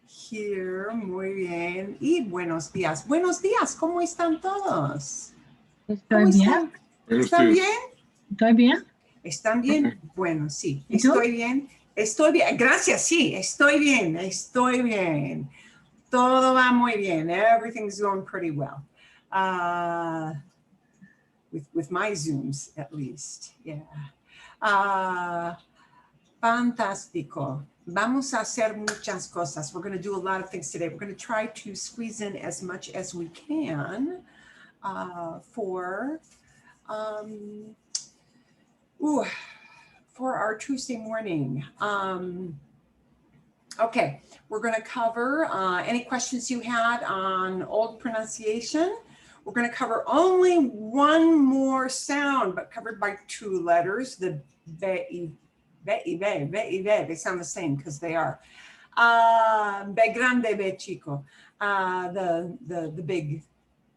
Here, muy bien. Y buenos días. Buenos días, ¿cómo están todos? Estoy bien. ¿Están bien? Estoy bien. ¿Están bien? Bueno, sí. Estoy bien. Estoy bien. Gracias, sí. Estoy bien. Estoy bien. Todo va muy bien. Everything's going pretty well. With my Zooms, at least. Yeah. Fantástico. Vamos a hacer muchas cosas. We're going to do a lot of things today. We're going to try to squeeze in as much as we can for our Tuesday morning. Okay, we're going to cover any questions you had on old pronunciation. We're going to cover only one more sound, but covered by two letters, the ve, they sound the same because they are. Be grande, be chico. The big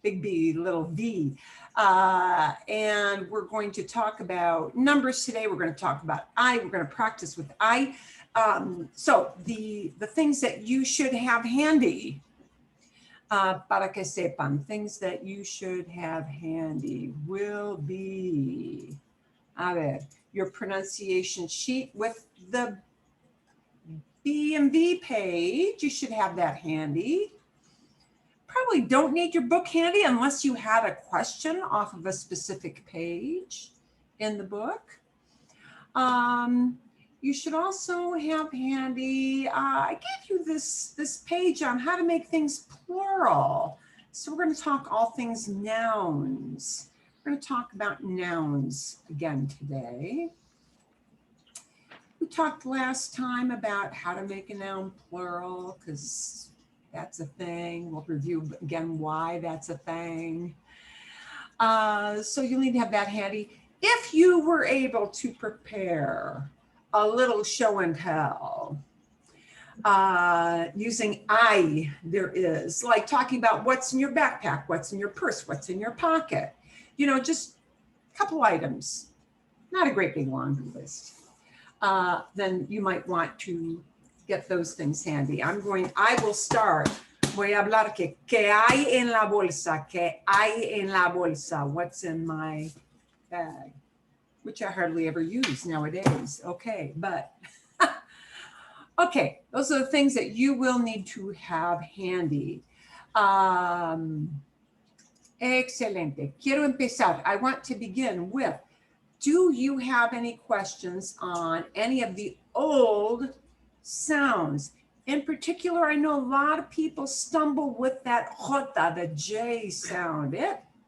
B, little V. And we're going to talk about numbers today. We're going to talk about I. We're going to practice with I. So the things that you should have handy, para que sepan, things that you should have handy will be, a ver, your pronunciation sheet with the B&V page. You should have that handy. Probably don't need your book handy unless you had a question off of a specific page in the book. You should also have handy, I gave you this page on how to make things plural. So we're going to talk all things nouns. We're going to talk about nouns again today. We talked last time about how to make a noun plural because that's a thing. We'll review again why that's a thing. So you'll need to have that handy. If you were able to prepare a little show and tell using I, there is, like talking about what's in your backpack, what's in your purse, what's in your pocket, you know, just a couple items, not a great big laundry list. Then you might want to get those things handy. I will start. Voy a hablar que hay en la bolsa, que hay en la bolsa, what's in my bag, which I hardly ever use nowadays. Okay, but okay, those are the things that you will need to have handy. Excelente. Quiero empezar. I want to begin with, do you have any questions on any of the old sounds? In particular, I know a lot of people stumble with that jota, the J sound.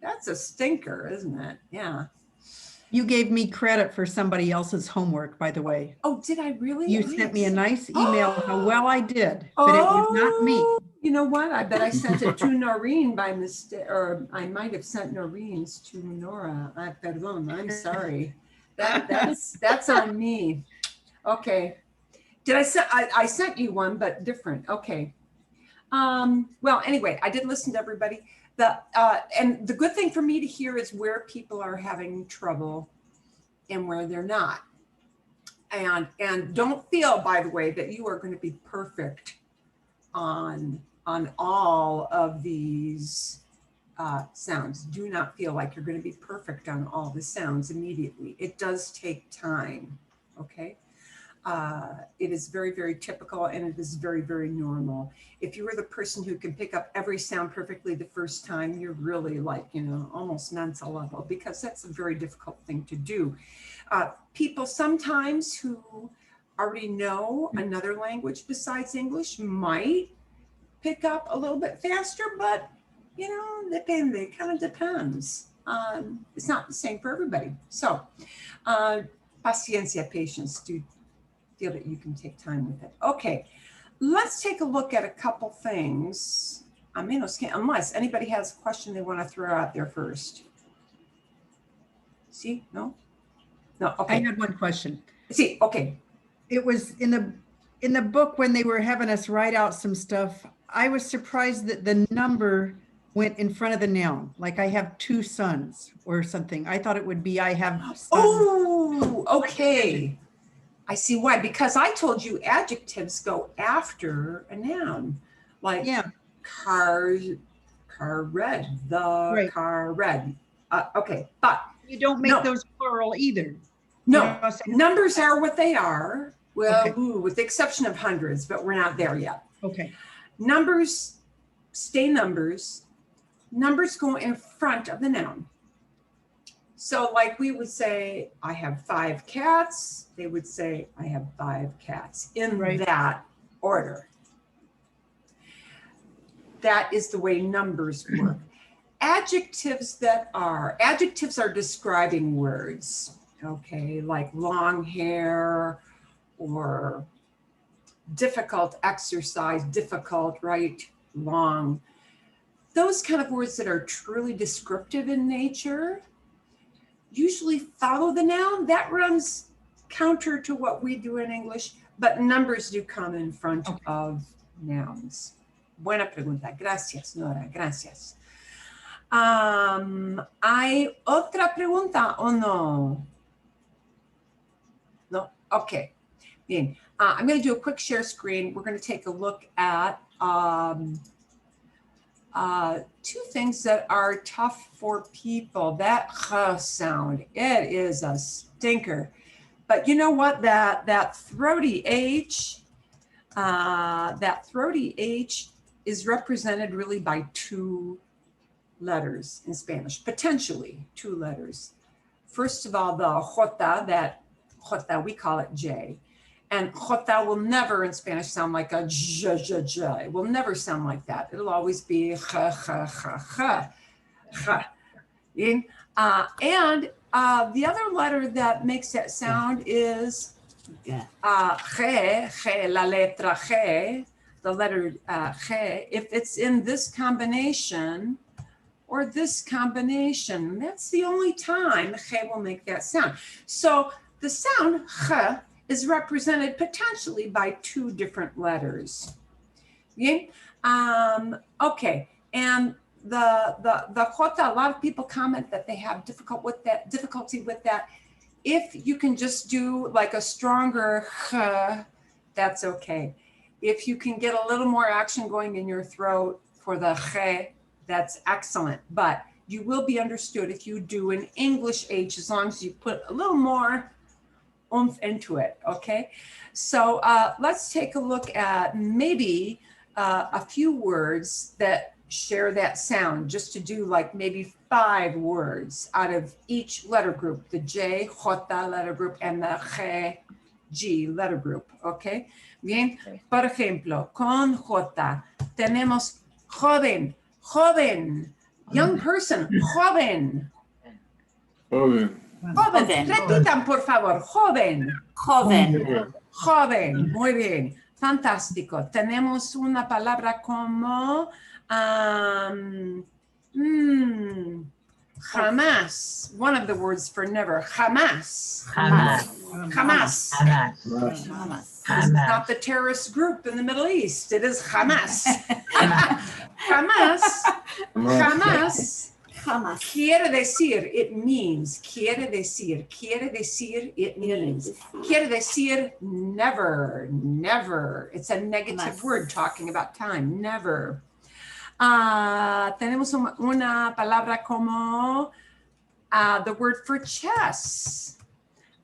That's a stinker, isn't it? Yeah. You gave me credit for somebody else's homework, by the way. Oh, did I really? You sent me a nice email how well I did, but it was not me. You know what? I bet I sent it to Noreen by mistake, or I might have sent Noreen's to Nora. Perdón, I'm sorry. That's on me. Okay. Did I sent you one, but different. Okay. Well, anyway, I did listen to everybody. And the good thing for me to hear is where people are having trouble and where they're not. And don't feel, by the way, that you are going to be perfect on all of these sounds. Do not feel like you're going to be perfect on all the sounds immediately. It does take time, okay? It is very, very typical and it is very, very normal. If you are the person who can pick up every sound perfectly the first time, you're really like, you know, almost mental level, because that's a very difficult thing to do. People sometimes who already know another language besides English might pick up a little bit faster, but you know, depende, it kind of depends. It's not the same for everybody. So, paciencia, patience, do feel that you can take time with it. Okay, let's take a look at a couple things. Unless anybody has a question they want to throw out there first. See, no? No, okay. I had one question. See, okay. It was in the book when they were having us write out some stuff. I was surprised that the number went in front of the noun. Like I have 2 sons or something. I thought it would be I have sons. Oh, okay. I see why, because I told you adjectives go after a noun, like Yeah, car red, the Right. car red. Okay, but you don't make No. those plural either. You no, know what I'm saying? numbers are what they are. Well, Okay. with the exception of hundreds, but we're not there yet. Okay, Numbers stay numbers. Numbers go in front of the noun. So like we would say, I have 5 cats. They would say, I have 5 cats in Right. that order. That is the way numbers work. Adjectives are describing words, okay, like long hair or difficult exercise, difficult, right, long. Those kind of words that are truly descriptive in nature usually follow the noun. That runs counter to what we do in English, but numbers do come in front of nouns. Buena pregunta. Gracias, Nora. Gracias. ¿Hay otra pregunta o no? No? Okay. Bien. I'm going to do a quick share screen. We're going to take a look at 2 things that are tough for people. That ch sound, it is a stinker. But you know what? That throaty H is represented really by 2 letters in Spanish, potentially 2 letters. First of all, the jota, that jota, we call it J. And jota will never in Spanish sound like a j, j, j. It will never sound like that. It'll always be ch, ch. And the other letter that makes that sound is G, la letra G, the letter G. If it's in this combination or this combination, that's the only time G will make that sound. So the sound G is represented potentially by 2 different letters. Okay, okay. And the jota, a lot of people comment that they have difficulty with that. If you can just do like a stronger ch, that's okay. If you can get a little more action going in your throat for the ch, that's excellent. But you will be understood if you do an English H, as long as you put a little more oomph into it, okay? So let's take a look at maybe a few words that share that sound, just to do like maybe 5 words out of each letter group, the J, J letter group, and the G, G letter group, okay? Bien, por ejemplo, con J tenemos joven, joven, young person, joven. Joven. Joven, repitan por favor, joven. Joven. Joven, muy bien, fantástico. Tenemos una palabra como jamás. One of the words for never, jamás. Jamás. Jamás. Jamás. This is not the terrorist group in the Middle East. It is jamás. Jamás. Jamás. Jamás. Quiere decir, it means. Quiere decir, it means. Quiere decir, never, never. It's a negative Jamás. word talking about time, never. Tenemos una palabra como the word for chess.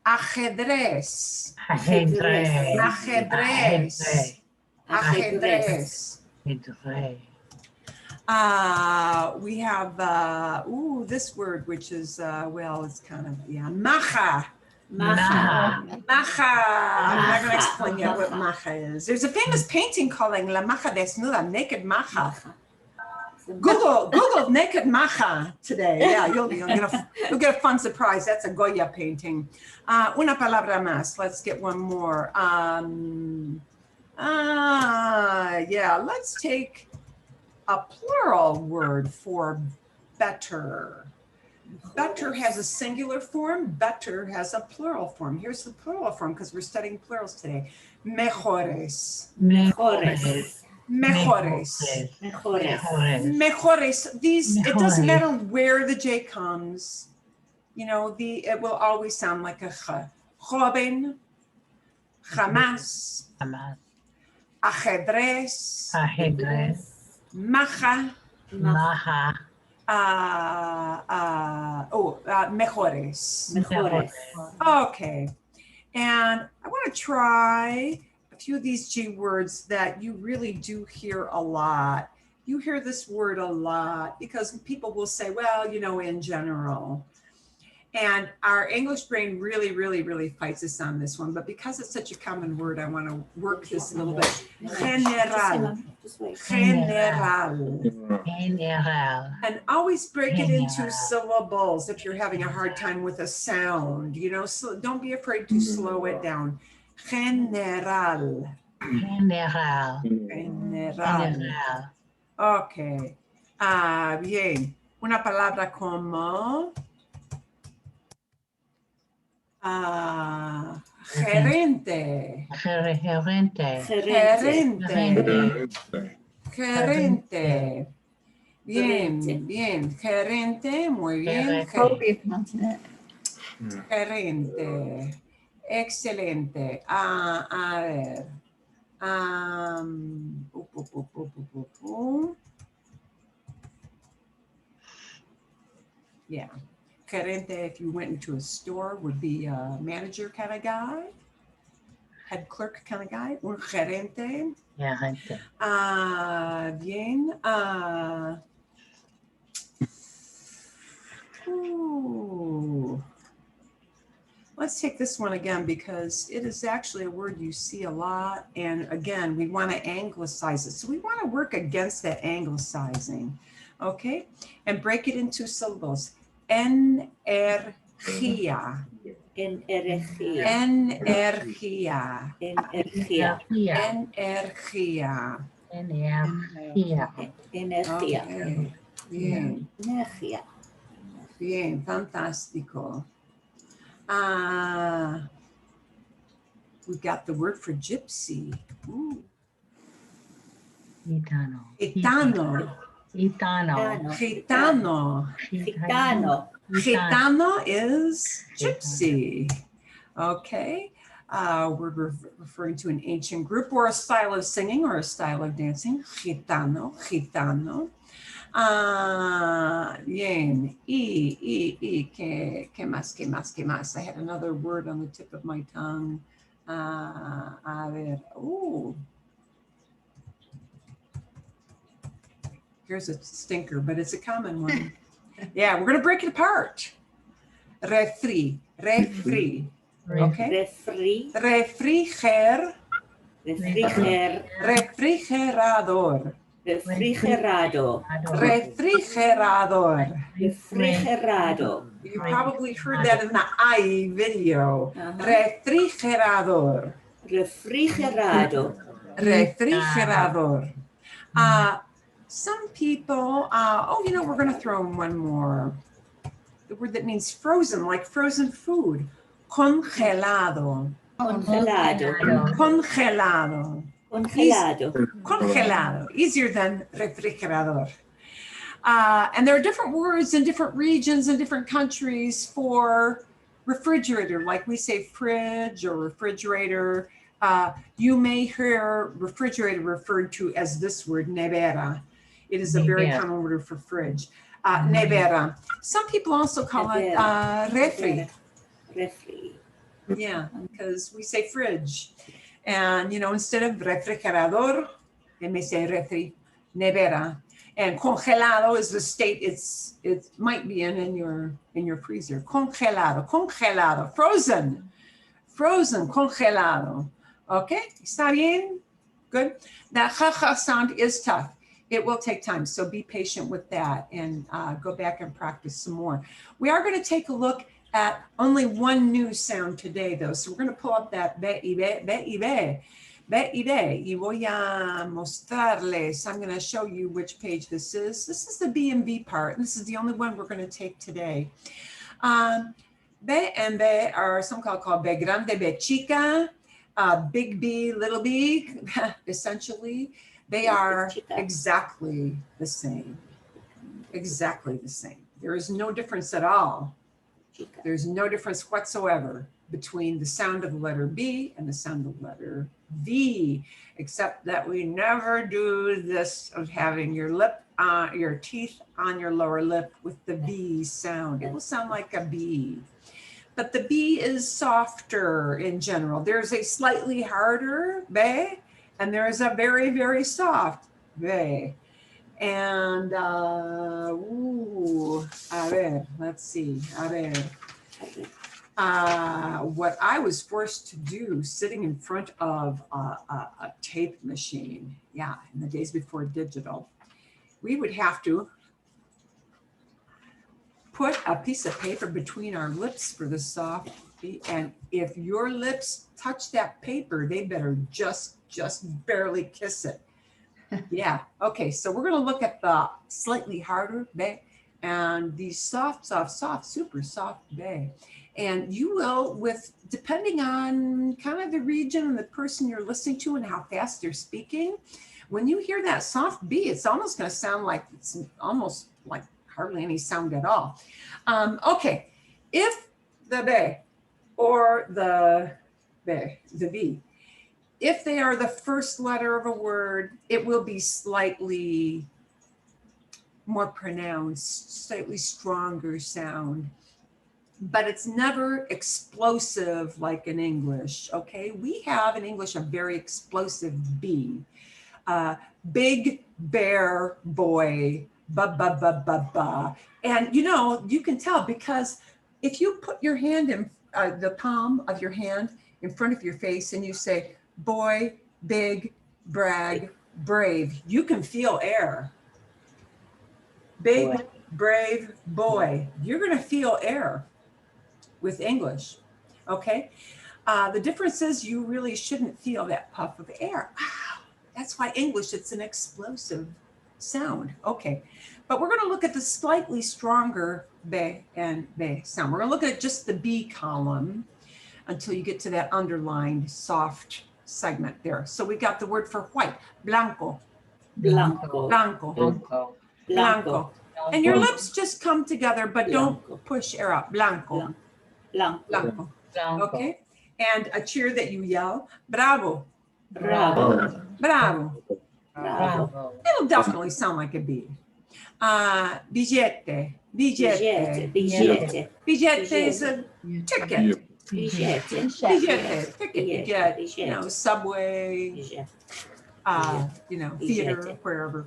Ajedrez. Ajedrez. Ajedrez. Ajedrez. Ajedrez. We have, this word, which is, well, it's kind of, yeah, maja. Maja. Maja. I'm not going to explain yet what maja is. There's a famous painting calling La Maja Desnuda, Naked Maja. Google naked maja today. Yeah, you'll get a fun surprise. That's a Goya painting. Una palabra más. Let's get one more. Yeah, let's take a plural word for better. Better has a singular form. Better has a plural form. Here's the plural form because we're studying plurals today. Mejores. Mejores. Mejores. Mejores. Mejores. These, it doesn't matter where the J comes. You know, it will always sound like a ch. Joven, jamás, Jamás. ajedrez, Ajedrez. maja, Maja. mejores. Mejores. Okay, and I want to try a few of these G words that you really do hear a lot. You hear this word a lot because people will say, well, you know, in general. And our English brain really, really, really fights us on this one. But because it's such a common word, I want to work this a little bit. General. Just wait. General. General. And always break it into General. syllables if you're having a hard time with a sound. You know, so don't be afraid to slow it down. General. General. General. General. Ok. Bien. Una palabra como gerente. Gerente. Gerente. Gerente. Gerente. Bien, Gerente. bien. Gerente, muy bien. Gerente. Excelente. A ver. Yeah. Gerente, if you went into a store, would be a manager kind of guy, head clerk kind of guy. Un gerente. Gerente. Bien. Let's take this one again because it is actually a word you see a lot. And again, we want to anglicize it. So we want to work against that anglicizing. Okay. And break it into syllables. Energía. Energía. Energía. Energía. Energía. Energía. Energía. Okay. Bien. Energía. Bien. Fantástico. We've got the word for gypsy. Ooh. Gitano. Gitano. Gitano. Gitano. Gitano. Gitano is gypsy. Okay. We're referring to an ancient group or a style of singing or a style of dancing. Gitano. Gitano. Bien. ¿Qué más? I had another word on the tip of my tongue. A ver. Ooh. Here's a stinker, but it's a common one. Yeah, we're going to break it apart. Refri. Okay. Refri. Refrigerador. Refrigerado. Refrigerador. Refrigerado. You probably heard that in the I video. Refrigerador. Refrigerado. Refrigerador. Some people, we're going to throw in one more. The word that means frozen, like frozen food. Congelado. Congelado. Congelado. Congelado. Congelado. Easier than refrigerador. And there are different words in different regions and different countries for refrigerator, like we say fridge or refrigerator. You may hear refrigerator referred to as this word, nevera. It is a very common word for fridge. Nevera. Some people also call it refri. Refri. Yeah, because we say fridge. And, you know, instead of refrigerador, they may say refri, nevera. And congelado is the state it might be in your freezer. Congelado, frozen, congelado. Okay, está bien? Good. That ha sound is tough. It will take time, so be patient with that and go back and practice some more. We are going to take a look at only one new sound today, though. So we're going to pull up that be y voy a mostrarles. I'm going to show you which page this is. This is the B and B part. This is the only one we're going to take today. B and B are sometimes called B grande, B chica, big B, little b, essentially. They are exactly the same. Exactly the same. There is no difference at all. There's no difference whatsoever. between the sound of the letter B and the sound of the letter V, except that we never do this of having your teeth on your lower lip with the B sound. It will sound like a B. But the B is softer in general. There's a slightly harder B, and there's a very, very soft B. And, a ver, let's see, a ver. What I was forced to do sitting in front of a tape machine, yeah, in the days before digital, we would have to put a piece of paper between our lips for the soft B, and if your lips touch that paper, they better just barely kiss it. Yeah, okay, so we're gonna look at the slightly harder B and the soft, super soft B. And you will, depending on kind of the region and the person you're listening to and how fast they're speaking, when you hear that soft B, it's almost going to sound like it's almost like hardly any sound at all. Okay, if the B or the V, if they are the first letter of a word, it will be slightly more pronounced, slightly stronger sound. But it's never explosive like in English, okay? We have in English a very explosive B. Big bear boy, ba. And you can tell because if you put your hand in the palm of your hand in front of your face and you say, boy, big, brag, brave, you can feel air. Big, boy. Brave, boy, you're gonna feel air with English, okay? The difference is you really shouldn't feel that puff of air. Wow, that's why English, it's an explosive sound, okay? But we're gonna look at the slightly stronger B and B sound. We're gonna look at just the B column until you get to that underlined soft segment there. So we got the word for white, blanco, Blanco. blanco, Blanco. blanco. And your lips just come together, but don't push air out, blanco. Blanco. Blanco. Blanco. Okay. And a cheer that you yell, bravo, Bravo. bravo. Bravo. It'll definitely sound like a B. Billete, billete. Billete. Billete is a ticket. Billete. Billete, ticket you get, Billete. subway, Billete. theater, Billete. wherever.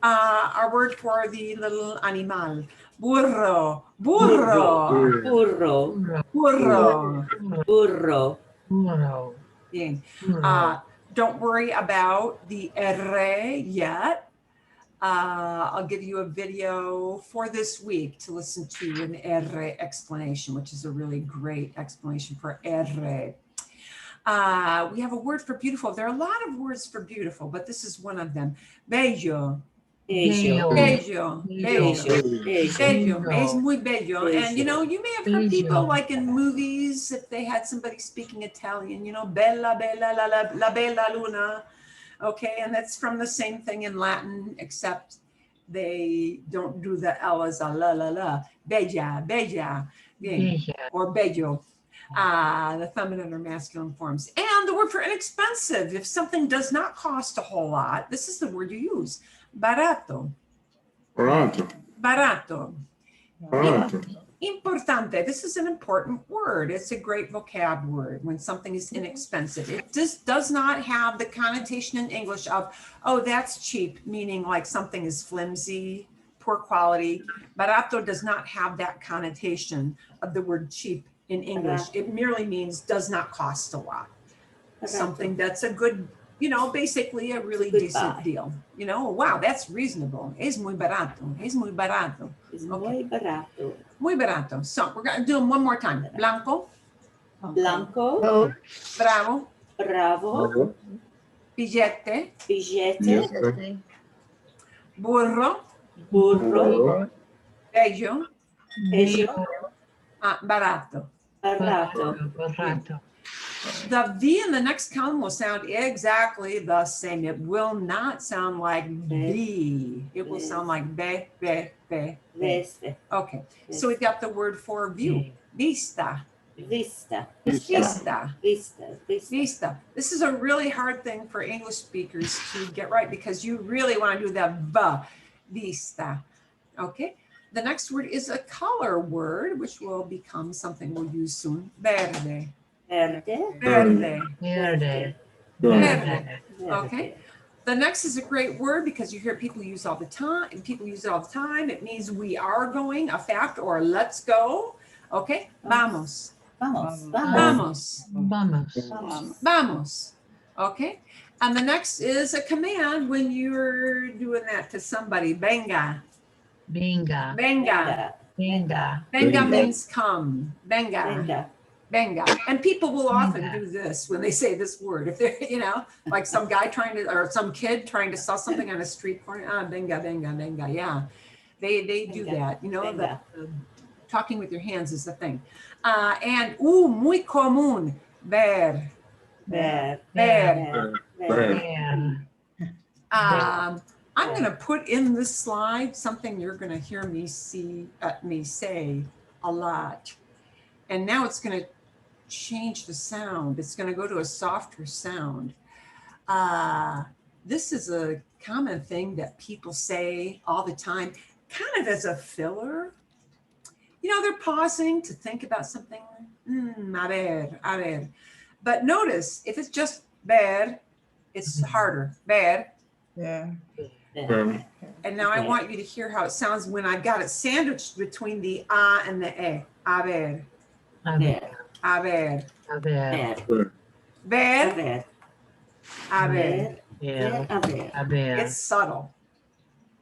Our word for the little animal, burro, burro, Burro. burro. Burro. Burro. Yeah. Burro. Don't worry about the R yet. I'll give you a video for this week to listen to an R explanation, which is a really great explanation for R. We have a word for beautiful. There are a lot of words for beautiful, but this is one of them. Bello. Bello. Bello. Bello. Bello. Es muy bello. And you may have heard people like in movies, if they had somebody speaking Italian, bella, bella, la bella luna. Okay, and that's from the same thing in Latin, except they don't do the L as a la. Bella, bella, or bello. The feminine or masculine forms. And the word for inexpensive, if something does not cost a whole lot, this is the word you use. Barato. Barato. Barato. Barato. Importante. This is an important word. It's a great vocab word when something is inexpensive. It just does not have the connotation in English of, oh, that's cheap, meaning like something is flimsy, poor quality. Barato does not have that connotation of the word cheap in English. It merely means does not cost a lot. Something that's a good, basically a really decent deal. Wow, that's reasonable. Es muy barato. Es muy barato. Es muy barato. Muy barato. So we're going to do them one more time. Blanco. Blanco. Bravo. Bravo. Billete. Billete. Burro. Burro. Bello. Bello. Barato. Barato. Barato. The V in the next column will sound exactly the same. It will not sound like B. It will sound like be. Veste. Okay, so we've got the word for view. Vista. Vista. Vista. Vista. Vista. Vista. This is a really hard thing for English speakers to get right because you really want to do the v, vista. Okay. The next word is a color word, which will become something we'll use soon. Verde. Verde. Verde. Verde. Verde. Verde. Okay. The next is a great word because you hear people use all the time. People use it all the time. It means we are going, a fact, or let's go. Okay. Vamos. Vamos. Vamos. Vamos. Vamos. Okay. And the next is a command when you're doing that to somebody. Venga. Venga. Venga. Venga. Venga means come. Venga. Venga. Venga. And people will often Venga. do this when they say this word. If they're, like some guy trying to, or some kid trying to sell something on a street corner. Ah, venga, venga, venga. Yeah. They do Venga. that. Venga. Talking with your hands is the thing. And, muy común. Ver. Ver. Ver. Ver. I'm going to put in this slide something you're going to hear me say a lot. And now it's going to change the sound. It's going to go to a softer sound. This is a common thing that people say all the time, kind of as a filler. They're pausing to think about something. A ver. But notice, if it's just ver, it's harder. Ver. Yeah. Ver. And now I want you to hear how it sounds when I've got it sandwiched between the a and the e. A ver. A ver. A ver. A ver. Ver. Ver. Ver. A ver. Ver. A ver. A ver. It's subtle.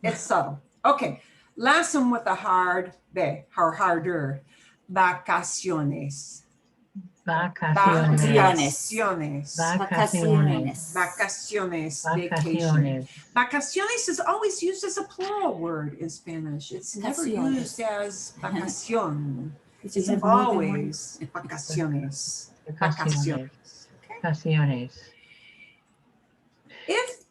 It's subtle. Okay. Last one with a hard B, or harder. Vacaciones. Vacaciones. Vacaciones. Vacaciones. Vacaciones. Vacation. Vacaciones. Vacaciones is always used as a plural word in Spanish. It's never Vacaciones. used as vacación. Did you It's have more than one? always vacaciones. Vacaciones. Vacaciones. If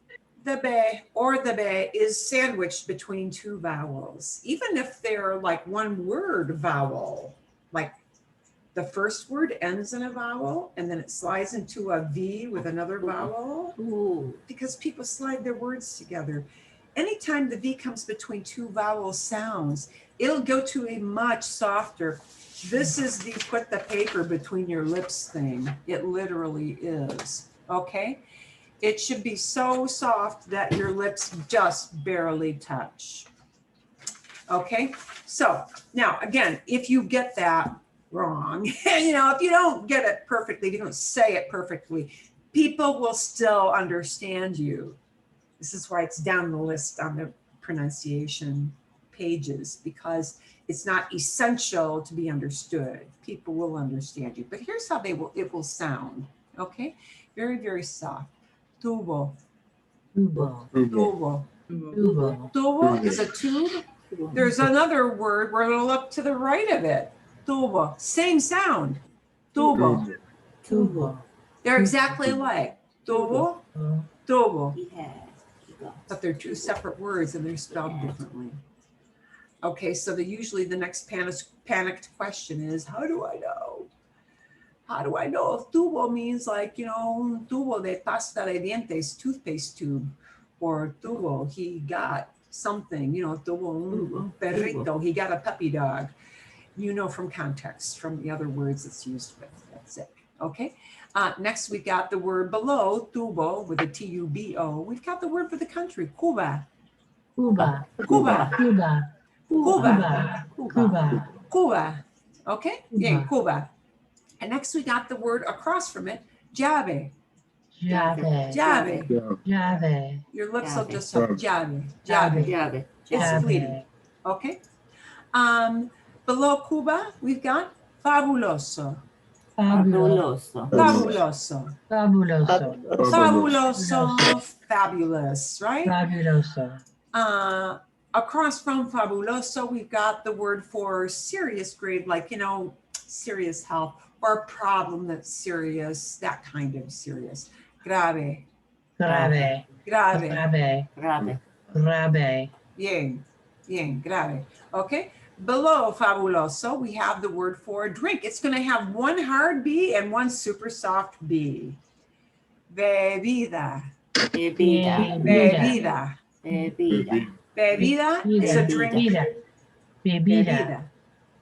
the be or the be is sandwiched between two vowels, even if they're like one word vowel, like the first word ends in a vowel and then it slides into a V with another vowel, Ooh. because people slide their words together. Anytime the V comes between two vowel sounds, it'll go to a much softer. This is the put the paper between your lips thing. It literally is. Okay? It should be so soft that your lips just barely touch. Okay? So now again, if you get that wrong, if you don't get it perfectly, if you don't say it perfectly, people will still understand you. This is why it's down the list on the pronunciation pages, because it's not essential to be understood. People will understand you, but here's how it will sound. Okay? Very, very soft. Tubo. Tubo. Tubo. Tubo. Tubo is a tube. There's another word. We're going to look to the right of it. Tubo. Same sound. Tubo. Tubo. They're exactly alike. Tubo. Tubo. Yeah. But they're two separate words and they're spelled differently. Okay, so usually the next panicked question is, how do I know? How do I know if tubo means like, tubo de pasta de dientes, toothpaste tube, or tubo, he got something, tubo un perrito, he got a puppy dog. From context, from the other words it's used with. That's it. Okay. Next, we got the word below, tubo, with a T-U-B-O. We've got the word for the country, Cuba. Cuba. Cuba. Cuba. Cuba. Cuba. Cuba. Okay. Yeah, Cuba. Cuba. And next, we got the word across from it, llave. Llave. Llave. Llave. Your lips will Llave. just have llave. Llave. Llave. It's fleeting. Okay. Below Cuba, we've got fabuloso. Fabuloso. Fabuloso. Fabuloso. Fabuloso. Fabuloso. Fabulous, right? Fabuloso. Across from fabuloso, we've got the word for serious grade, like, serious health, or a problem that's serious, that kind of serious. Grave. Grave. Grave. Grave. Grave. Grave. Bien. Bien. Grave. Okay. Below fabuloso, we have the word for drink. It's going to have one hard B and one super soft B. Bebida. Bebida. Bebida. Bebida. Bebida is a drink. Bebida. Bebida. Bebida.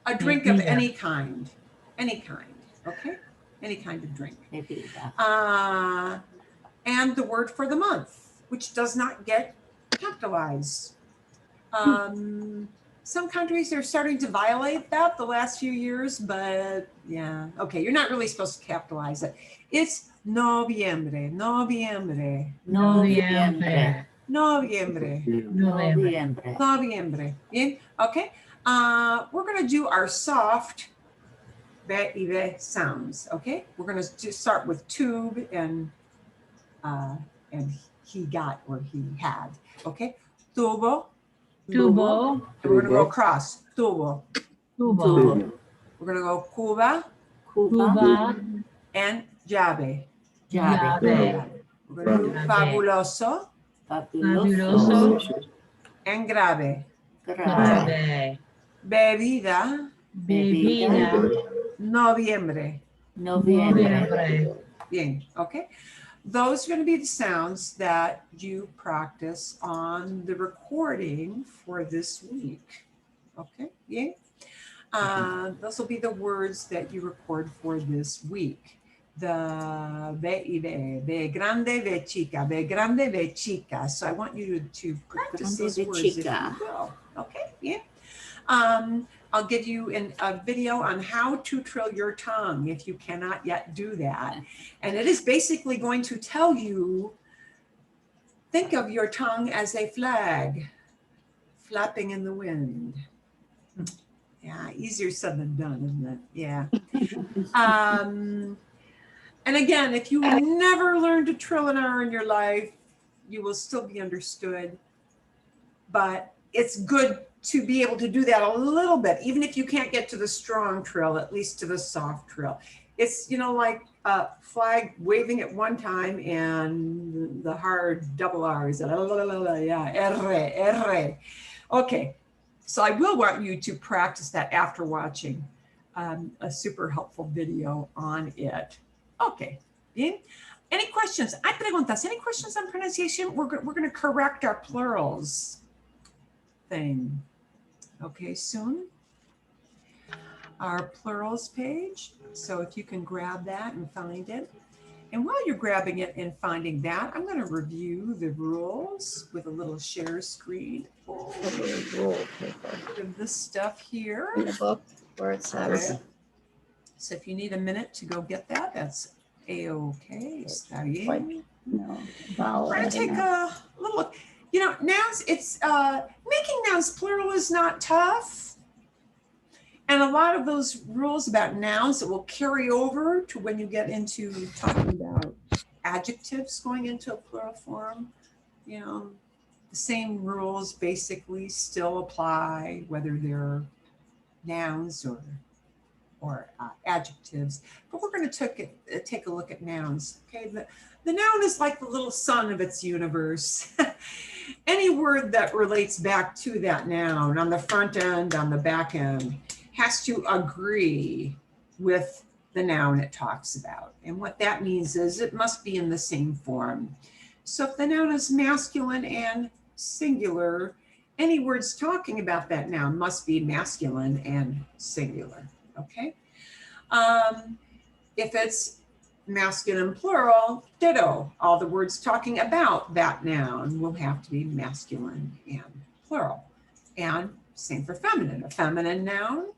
A drink of Bebida. any kind. Any kind. Okay? Any kind of drink. Bebida. And the word for the month, which does not get capitalized. Some countries are starting to violate that the last few years, but yeah. Okay, you're not really supposed to capitalize it. It's noviembre, noviembre, Noviembre. noviembre, Noviembre. noviembre. Bien? Okay. We're going to do our soft be y ve sounds. Okay. We're going to start with tube and he got or he had. Okay. Tubo. Tubo. And we're going to go across. Tubo. Tubo. We're going to go Cuba Cuba. Cuba. and llave. Llave. We're going to do Llave. fabuloso Fabuloso. and grave. Grave. Bebida, Bebida. noviembre. Noviembre. Bien, okay. Those are going to be the sounds that you practice on the recording for this week. Okay, bien. Those will be the words that you record for this week. The ve y ve grande, ve chica, ve grande, ve chica. So I want you to practice those words if you will. Okay, yeah. I'll give you a video on how to trill your tongue if you cannot yet do that. And it is basically going to tell you, think of your tongue as a flag flapping in the wind. Yeah, easier said than done, isn't it? Yeah. And again, if you never learned to trill an R in your life, you will still be understood. But it's good to be able to do that a little bit, even if you can't get to the strong trill, at least to the soft trill. It's, you know, like a flag waving at one time and the hard double R's. Yeah, R. Okay, so I will want you to practice that after watching a super helpful video on it. Okay, bien. Any questions? Hay preguntas. Any questions on pronunciation? We're going to correct our plurals thing. Okay, soon. Our plurals page. So if you can grab that and find it. And while you're grabbing it and finding that, I'm going to review the rules with a little share screen. Of this stuff here. In the book where it says. Okay. So if you need a minute to go get that, that's A-okay. Está bien. No, vowel. We're going to take a little look. You know, nouns, it's making nouns plural is not tough. And a lot of those rules about nouns that will carry over to when you get into talking about adjectives going into a plural form, you know, the same rules basically still apply, whether they're nouns or adjectives. But we're going to take a look at nouns. Okay, the noun is like the little sun of its universe. Any word that relates back to that noun on the front end, on the back end, has to agree with the noun it talks about. And what that means is it must be in the same form. So if the noun is masculine and singular, any words talking about that noun must be masculine and singular. Okay. If it's masculine plural, ditto. All the words talking about that noun will have to be masculine and plural. And same for feminine. A feminine noun,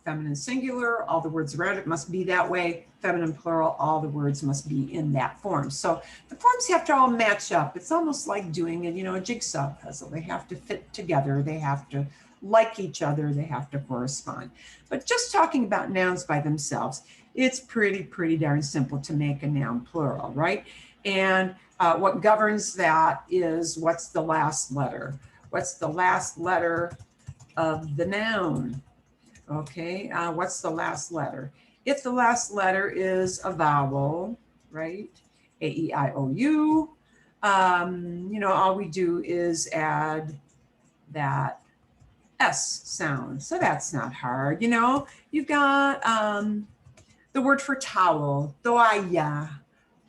feminine singular, all the words around it must be that way. Feminine plural, all the words must be in that form. So the forms have to all match up. It's almost like doing a jigsaw puzzle. They have to fit together. They have to like each other. They have to correspond. But just talking about nouns by themselves, it's pretty darn simple to make a noun plural, right? And what governs that is what's the last letter? What's the last letter of the noun? Okay, what's the last letter? If the last letter is a vowel, right? A-E-I-O-U, all we do is add that S sound. So that's not hard. You know, you've got the word for towel, toalla.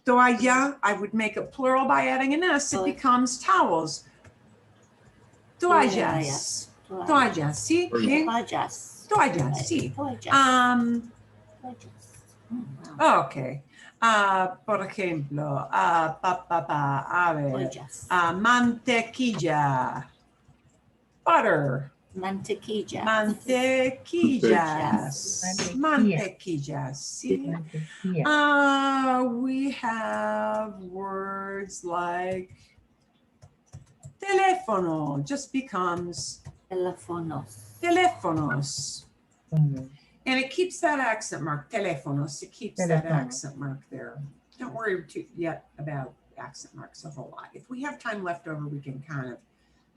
Toalla, I would make it plural by adding an S. It becomes towels. Toallas. Toallas. See? Bien? Toallas. Toallas, sí. Toallas. Okay. Por ejemplo, a ver, Toallas. mantequilla, butter, Mantequilla. mantequillas, mantequillas, see? Mantequilla. We have words like teléfono, just becomes Teléfonos. teléfonos. Mm. And it keeps that accent mark, teléfonos, it keeps that Teléfono. accent mark there. Don't worry yet about accent marks a whole lot. If we have time left over, we can kind of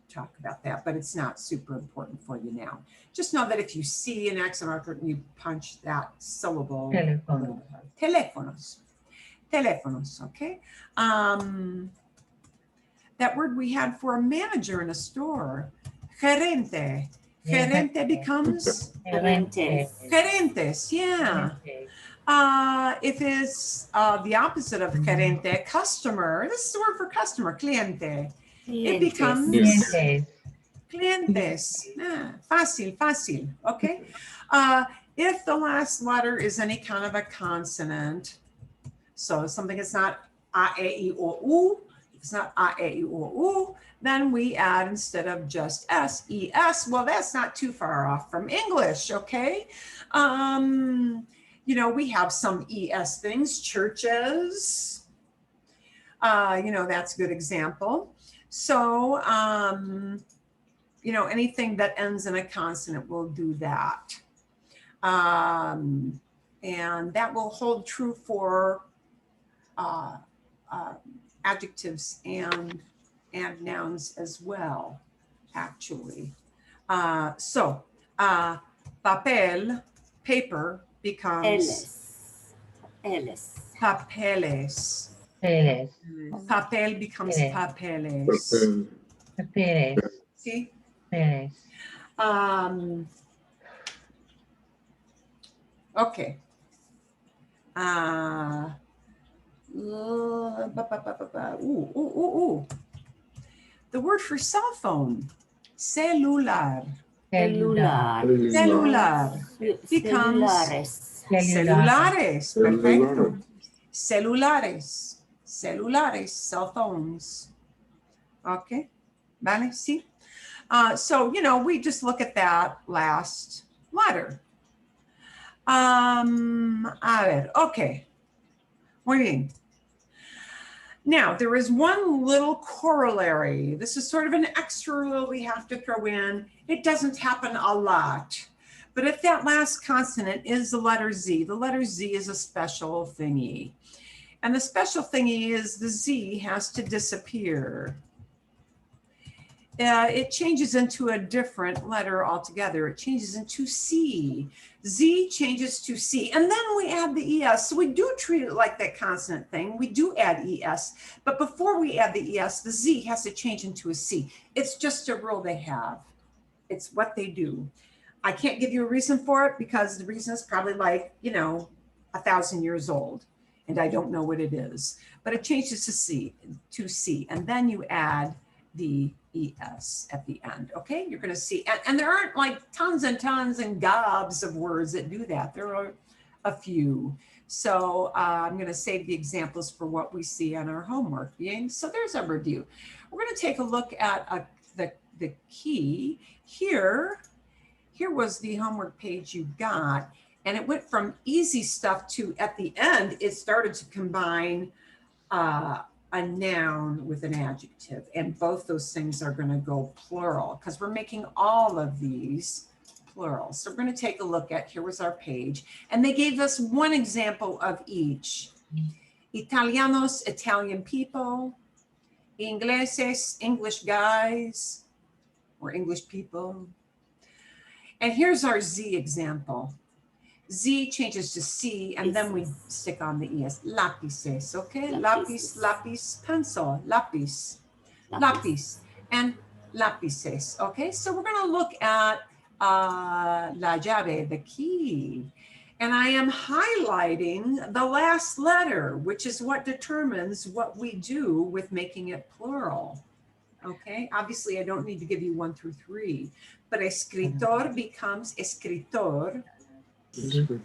talk about that, but it's not super important for you now. Just know that if you see an accent mark, you punch that syllable. Teléfono. Teléfonos. Teléfonos, okay? That word we had for a manager in a store, gerente. Gerente becomes Gerentes. gerentes, yeah. If it's the opposite of gerente, customer, this is the word for customer, cliente. It becomes Clientes. clientes. Fácil, fácil, okay? If the last letter is any kind of a consonant, so something that's not a, e, I, o, u, if it's not a, e, I, o, u, then we add instead of just s, es. Well, that's not too far off from English, okay? You know, we have some es things, churches. You know, that's a good example. So, you know, anything that ends in a consonant will do that. And that will hold true for adjectives and nouns as well, actually. Papel, paper, becomes papeles. Papeles. Papel becomes Yeah. papeles. Papeles. See? Papeles. Okay. The word for cell phone, celular. Celular. Celular becomes celulares. Perfecto. Celulares. Celulares, cell phones. Okay. Vale, see? So, you know, we just look at that last letter. A ver, okay. Muy bien. Now, there is one little corollary. This is sort of an extra rule we have to throw in. It doesn't happen a lot. But if that last consonant is the letter Z is a special thingy. And the special thingy is the Z has to disappear. It changes into a different letter altogether. It changes into C. Z changes to C, and then we add the ES. So we do treat it like that consonant thing. We do add ES, but before we add the ES, the Z has to change into a C. It's just a rule they have. It's what they do. I can't give you a reason for it because the reason is probably like, you know, 1,000 years old, and I don't know what it is, but it changes to C, and then you add the ES at the end, okay? You're gonna see, and there aren't like tons and tons and gobs of words that do that. There are a few. So I'm gonna save the examples for what we see on our homework. Bien? So there's a review. We're gonna take a look at the key. Here was the homework page you got, and it went from easy stuff to, at the end, it started to combine a noun with an adjective, and both those things are going to go plural because we're making all of these plural. So we're going to take a look at, here was our page, and they gave us one example of each. Italianos, Italian people. Ingleses, English guys or English people. And here's our Z example. Z changes to C, and then we stick on the ES. Lapices, okay? Lapis, lapis, pencil, lapis, lapis, and lapices, okay? So we're gonna look at La llave, the key. And I am highlighting the last letter, which is what determines what we do with making it plural. Okay, obviously I don't need to give you 1 through 3, but escritor becomes escritor, escritores.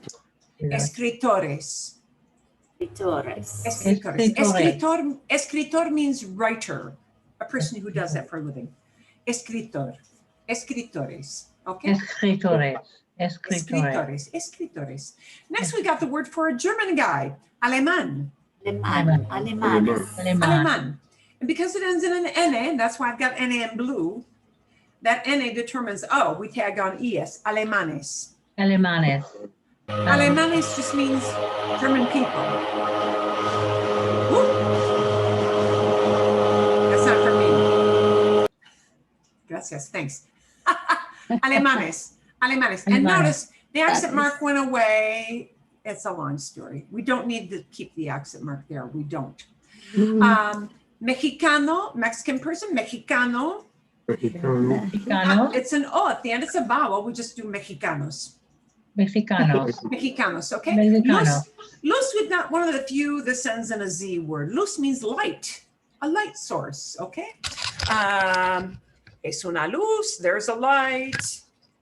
Escritores. Escritores. Escritores. Escritor means writer, a person who does that for a living. Escritor, escritores, okay? Escritores. Escritores, Escritores. escritores. Next, we got the word for a German guy, alemán, Alemán. Alemanes. Alemán. alemán. And because it ends in an N, that's why I've got N in blue, that N determines, oh, we tag on ES, alemanes. Alemanes. Alemanes just means German people. Woo. That's not for me. Gracias, thanks. Alemanes, alemanes. And Alemanes. notice the accent Gracias. mark went away. It's a long story. We don't need to keep the accent mark there. We don't. Mexicano, Mexican person, Mexicano. Mexicano. Mexicanos. It's an O at the end. It's a vowel. We just do Mexicanos. Mexicanos. Mexicanos, okay? Mexicano. Luz, we've got one of the few that ends in a Z word. Luz means light, a light source, okay? Es una luz, there's a light.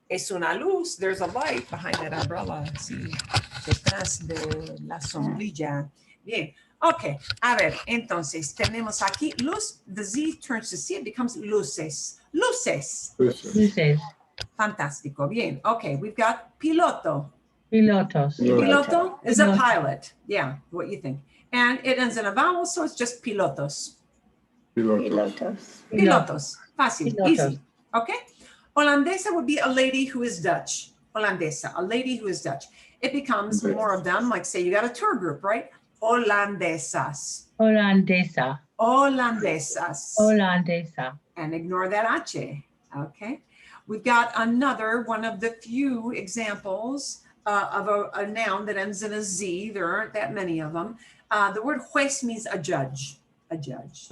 Es una luz, there's a light behind that umbrella. Sí, detrás de la sombrilla. Bien, ok. A ver, entonces tenemos aquí luz. The Z turns to C, it becomes luces. Luces. Luces. Fantástico. Bien, ok. We've got piloto. Pilotos. Piloto is a Piloto. pilot. Yeah, what you think. And it ends in a vowel, so it's just pilotos. Pilotos. Pilotos. Fácil, Pilotos. easy. Okay? Holandesa would be a lady who is Dutch. Holandesa, a lady who is Dutch. It becomes more of them, like say you got a tour group, right? Holandesas. Holandesa. Holandesas. Holandesa. And ignore that H. Okay? We've got another one of the few examples of a noun that ends in a Z. There aren't that many of them. The word juez means a judge. A judge.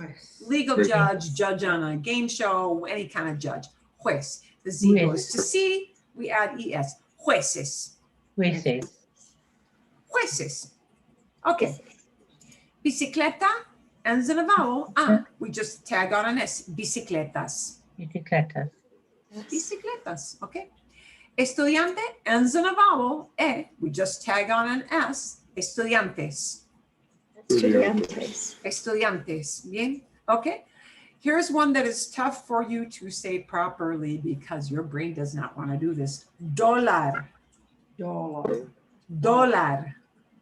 Legal Juez. judge on a game show, any kind of judge. Juez. The Z Juez. goes to C, we add ES. Jueces. Jueces. Jueces. Okay. Bicicleta ends in a vowel. We just tag on an S. Bicicletas. Bicicletas. Bicicletas. Okay. Estudiante ends in a vowel. We just tag on an S. Estudiantes. Estudiantes. Estudiantes. Bien. Okay. Here's one that is tough for you to say properly because your brain does not want to do this. Dólar. Dollar. Dólar.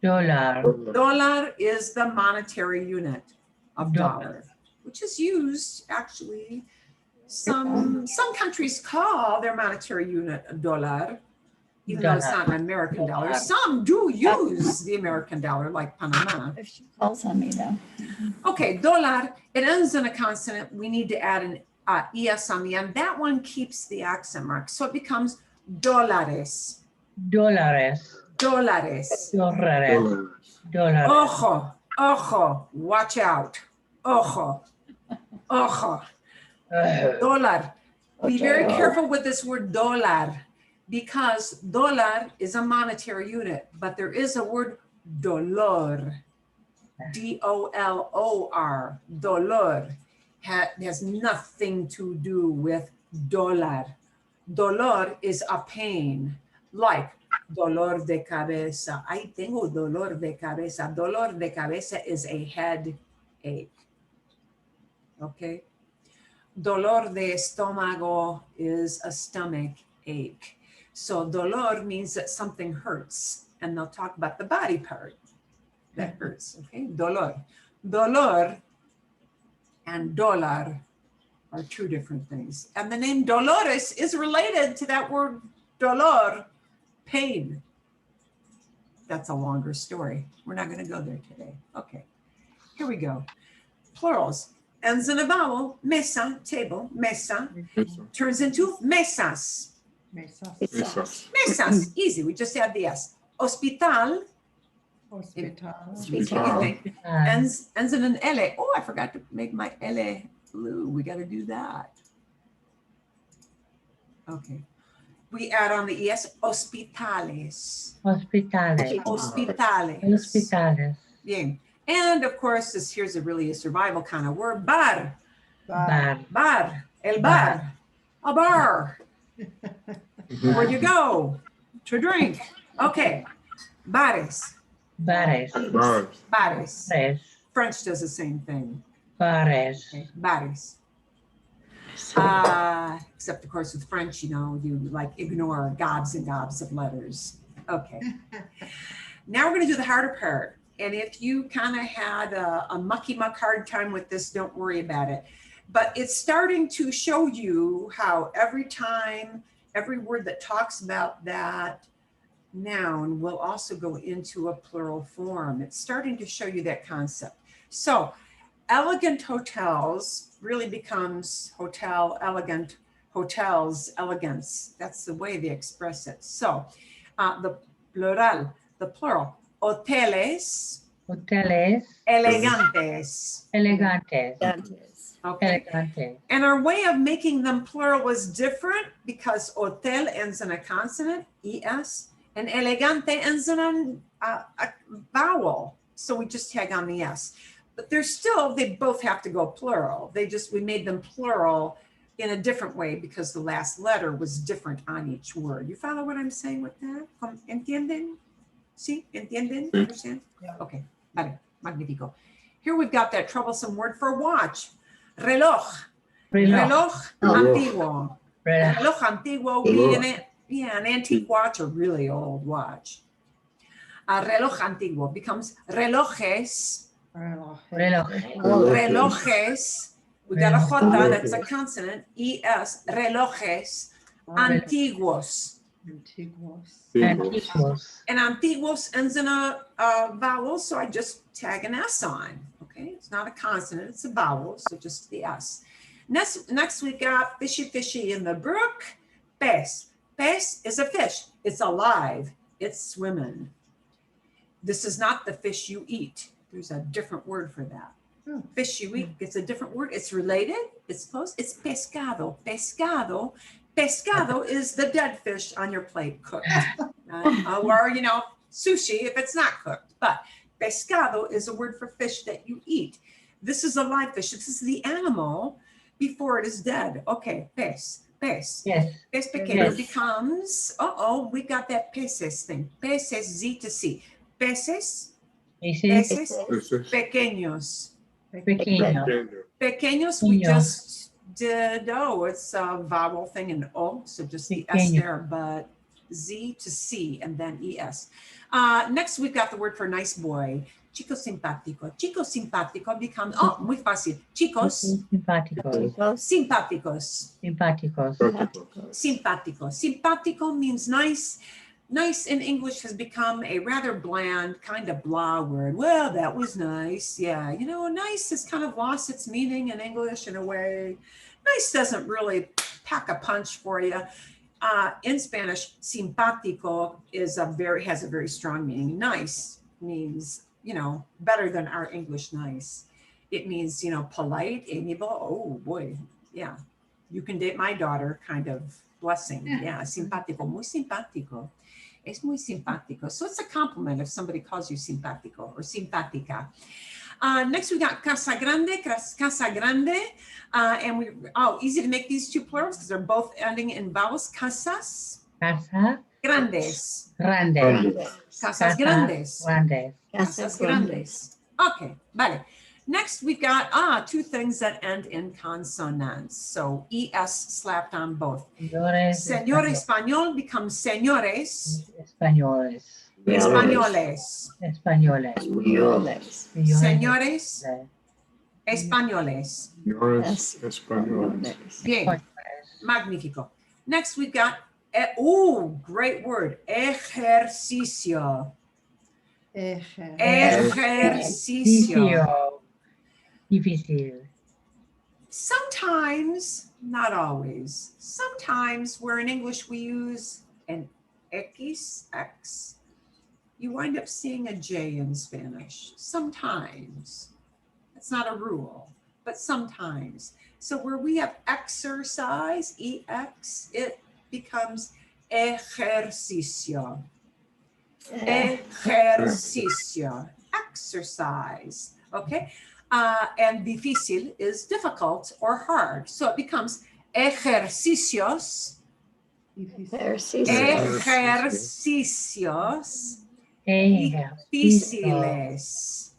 Dollar. Dólar is the monetary unit of Dollar. dollar, which is used actually. Some countries call their monetary unit a dollar, even though it's not an American dollar. Dollar. Some do use the American dollar, like Panama. If she calls on me though. Okay, dólar, it ends in a consonant. We need to add an ES on the end. That one keeps the accent mark. So it becomes dólares, Dólares. dólares. Dólares. Dólares. Ojo, ojo, watch out. Ojo, ojo. Dólar. Be very careful with this word dólar because dólar is a monetary unit, but there is a word dolor. D-O-L-O-R. Dolor has nothing to do with dollar. Dolor is a pain, like dolor de cabeza. Ay, tengo dolor de cabeza. Dolor de cabeza is a headache. Okay? Dolor de estómago is a stomach ache. So dolor means that something hurts, and they'll talk about the body part that hurts, okay? Dolor. Dolor and dólar are two different things. And the name Dolores is related to that word dolor, pain. That's a longer story. We're not gonna go there today. Okay, here we go. Plurals. Ends in a vowel, mesa, table, mesa, turns into mesas. Mesas. Mesas, easy, we just add the S. Hospital, Hospital. what do you think? Ends in an L. Oh, I forgot to make my L blue. We got to do that. Okay. we add on the ES, hospitales. Hospitales. Hospitales. Hospitales. Bien. And of course, here's really a survival kind of word, bar. Bar. Bar. El bar. A bar. Where you go to drink. Okay. Bares. Bares. Bars. Bares. Bares. French does the same thing. Bares. Okay. Bares. Except of course with French, you know, you like ignore gobs and gobs of letters. Okay. Now we're going to do the harder part. And if you kind of had a mucky muck hard time with this, don't worry about it. But it's starting to show you how every time, every word that talks about that noun will also go into a plural form. It's starting to show you that concept. So elegant hotels really becomes hotel, elegant, hotels, elegance. That's the way they express it. So the plural, hoteles, Hoteles. elegantes. Elegantes. Okay. Elegantes. And our way of making them plural was different because hotel ends in a consonant, es, and elegante ends in a vowel. So we just tag on the s. But they're still, they both have to go plural. We made them plural in a different way because the last letter was different on each word. You follow what I'm saying with that? ¿Entienden? ¿Sí? ¿Entienden? Understand? Yeah. Okay, vale, magnífico. Here we've got that troublesome word for watch. Reloj. Reloj. Reloj antiguo. Reloj. Reloj antiguo, an antique watch, a really old watch. Reloj antiguo becomes relojes. Reloj. Relojes. We got a J, that's a consonant. ES, relojes antiguos. Antiguos. And antiguos ends in a vowel, so I just tag an S on. Okay, it's not a consonant, it's a vowel, so just the S. Next we got fishy in the brook. Pez. Pez is a fish. It's alive. It's swimming. This is not the fish you eat. There's a different word for that. Fish you eat, it's a different word. It's related. It's close. It's pescado. Pescado. Pescado is the dead fish on your plate cooked. Or, you know, sushi if it's not cooked. But pescado is a word for fish that you eat. This is a live fish. This is the animal before it is dead. Okay, pez. Pez. Yes. Pez pequeño Yes. becomes, we got that peces thing. Peces, Z to C. Peces, Peces. peces, pequeños. Pequeño. Pequeños, we Pequeños. just did, it's a vowel thing in O, so just the S Pequeño. there, but Z to C and then ES. Next, we've got the word for nice boy. Chico simpático. Chico simpático becomes, muy fácil. Chicos Simpáticos. simpáticos. Simpáticos. Simpático. Simpático means nice. Nice in English has become a rather bland, kind of blah word. Well, that was nice. Yeah, you know, nice has kind of lost its meaning in English in a way. Nice doesn't really pack a punch for you. In Spanish, simpático has a very strong meaning. Nice means, you know, better than our English nice. It means, you know, polite, amiable. Oh boy, yeah. You can date my daughter, kind of blessing. Yeah, simpático, muy simpático. Es muy simpático. So it's a compliment if somebody calls you simpático or simpática. Next, we got casa grande, and easy to make these two plurals because they're both ending in vowels. Casas Casa grandes. grande. Casas grandes. Grandes. Casas grandes. Okay, vale. Next, we've got two things that end in consonants. So ES slapped on both. Señores. Señor español becomes señores. Españoles. Españoles. Españoles. Señores españoles. Señores españoles. Bien, magnífico. Next, we've got, great word, ejercicio. Ejercicio. Difícil. Sometimes, not always, sometimes where in English we use an X, you wind up seeing a J in Spanish. Sometimes. It's not a rule, but sometimes. So where we have exercise, EX, it becomes Ejercicio. Ejercicio. Exercise. Okay. And difícil is difficult or hard. So it becomes ejercicios. Ejercicio. Ejercicios Ejercicio difíciles.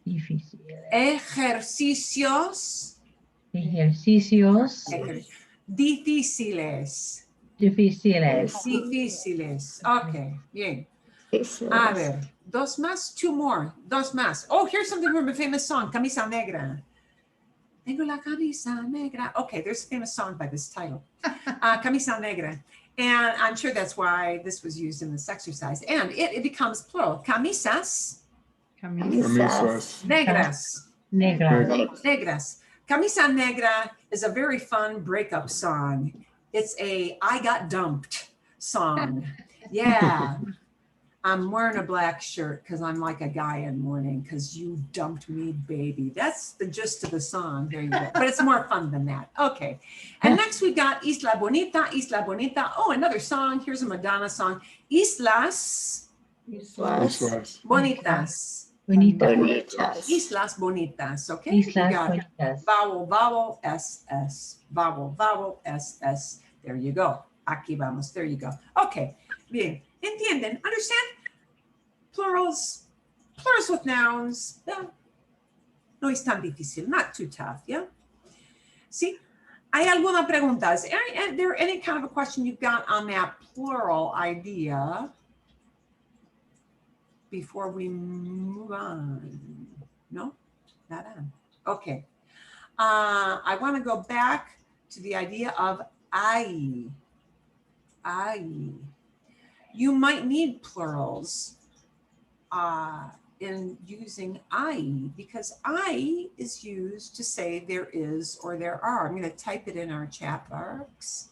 difícil. Ejercicios Ejercicios difíciles. difíciles. Difíciles. Ok, bien. A Difíciles. ver, dos más, two more, dos más. Oh, here's something from a famous song, Camisa Negra. Tengo la camisa negra. Okay, there's a famous song by this title, Camisa Negra. And I'm sure that's why this was used in this exercise. And it becomes plural, camisas Camisas. negras. Negra. Negras. Camisa Negra is a very fun breakup song. It's a I got dumped song. Yeah. I'm wearing a black shirt because I'm like a guy in mourning because you dumped me, baby. That's the gist of the song. There you go. But it's more fun than that. Okay. And next we got Isla Bonita, Isla Bonita. Oh, another song. Here's a Madonna song. Islas Islas. Bonitas. Bonita. Bonitas. Islas Bonitas. Okay. You Islas got bonitas. vowel, vowel, SS. Vowel, vowel, SS. There you go. Aquí vamos. There you go. Okay. Bien. ¿Entienden? Understand? Plurals with nouns. Yeah. No es tan difícil. Not too tough. Yeah. See? ¿Hay alguna pregunta? Is there any kind of a question you've got on that plural idea before we move on? No? Not on. Okay. I want to go back to the idea of I. You might need plurals in using I, because I is used to say there is or there are. I'm going to type it in our chat box.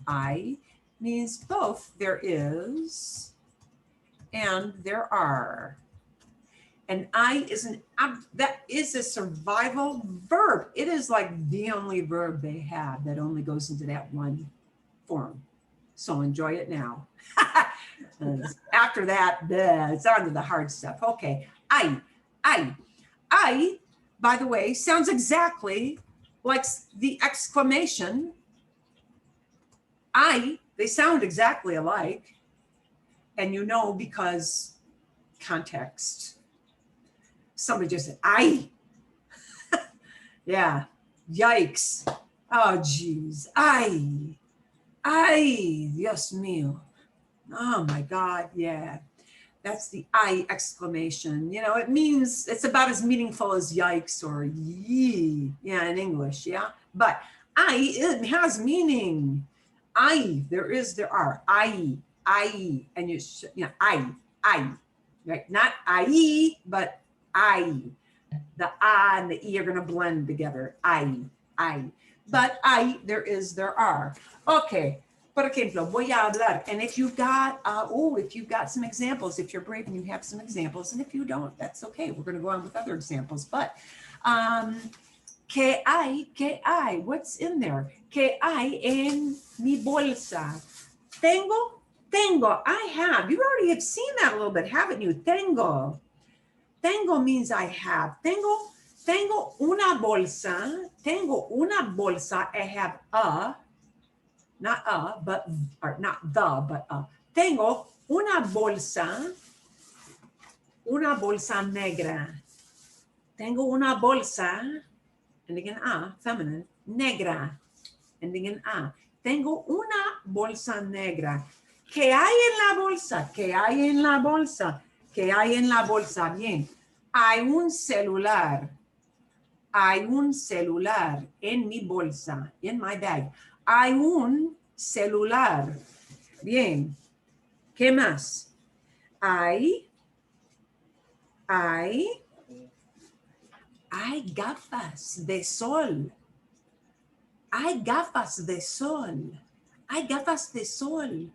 I means both there is and there are. And I is that is a survival verb. It is like the only verb they have that only goes into that one form. So enjoy it now. After that, it's on to the hard stuff. Okay, I, by the way, sounds exactly like the exclamation. They sound exactly alike. And you know, because context. Somebody just said, I. Yeah, yikes. Oh, geez, ay, Dios mío. Oh my God, yeah. That's the I exclamation. You know, it means, it's about as meaningful as yikes or yee, yeah, in English, yeah? But I, it has meaning. I, there is, there are. I, and you know, I, right? Not I, but I. The I and the E are gonna blend together. I. But I, there is, there are. Okay, por ejemplo, voy a hablar. And if you've got, if you've got some examples, if you're brave and you have some examples, and if you don't, that's okay. We're gonna go on with other examples. But, que hay, what's in there? Que hay en mi bolsa? Tengo, I have. You already have seen that a little bit, haven't you? Tengo means I have. Tengo una bolsa. I have not but, or not the, but Tengo una bolsa negra. Tengo una bolsa, ending in feminine, negra, ending in Tengo una bolsa negra. ¿Qué hay en la bolsa? ¿Qué hay en la bolsa? ¿Qué hay en la bolsa? Bien. Hay un celular en mi bolsa, in my bag. Hay un celular. Bien. ¿Qué más? Hay gafas de sol. Hay gafas de sol. Hay gafas de sol.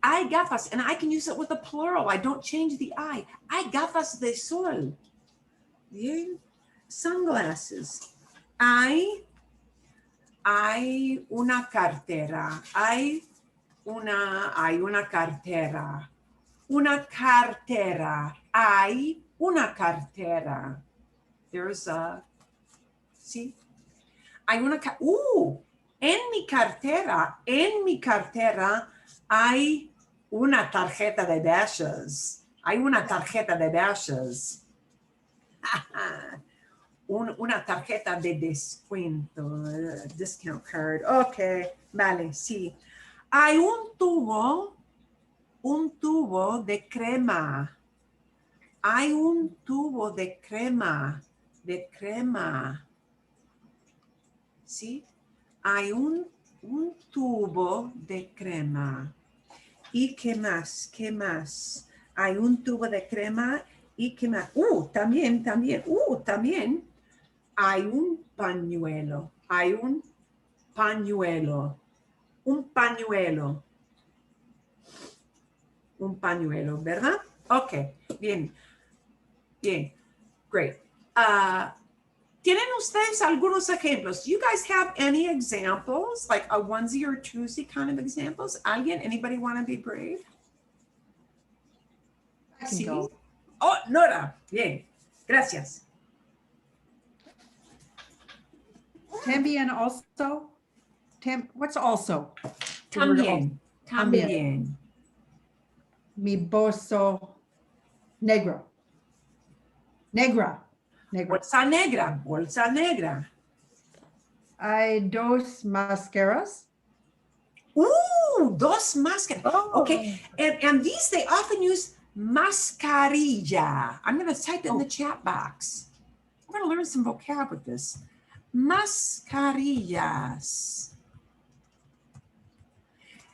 Hay gafas, and I can use it with a plural. I don't change the I. Hay gafas de sol. Bien. Sunglasses. Hay Hay una cartera. Hay una cartera. Una cartera. Hay una cartera. There's a, see? Hay una, en mi cartera hay una tarjeta de dashes. Hay una tarjeta de dashes. Una tarjeta de descuento, discount card. Ok, vale, sí. Hay un tubo de crema. Hay un tubo de crema, ¿sí? Hay un tubo de crema. ¿Y qué más? ¿Qué más? Hay un tubo de crema y qué más. También hay un pañuelo. Hay un pañuelo. Un pañuelo. Un pañuelo, ¿verdad? Ok, bien. Bien, great. ¿Tienen ustedes algunos ejemplos? Do you guys have any examples, like a onesie or twosie kind of examples? ¿Alguien? Anybody want to be brave? I can Sí. go. Oh, Nora. Bien. Gracias. También also. What's also? The word also. También. Mi bolso negro. Negra. Bolsa negra. Bolsa negra. Hay dos mascaras. Dos máscaras. Okay, and these they often use mascarilla. I'm going to type it in the chat box. We're going to learn some vocab with this. Mascarillas.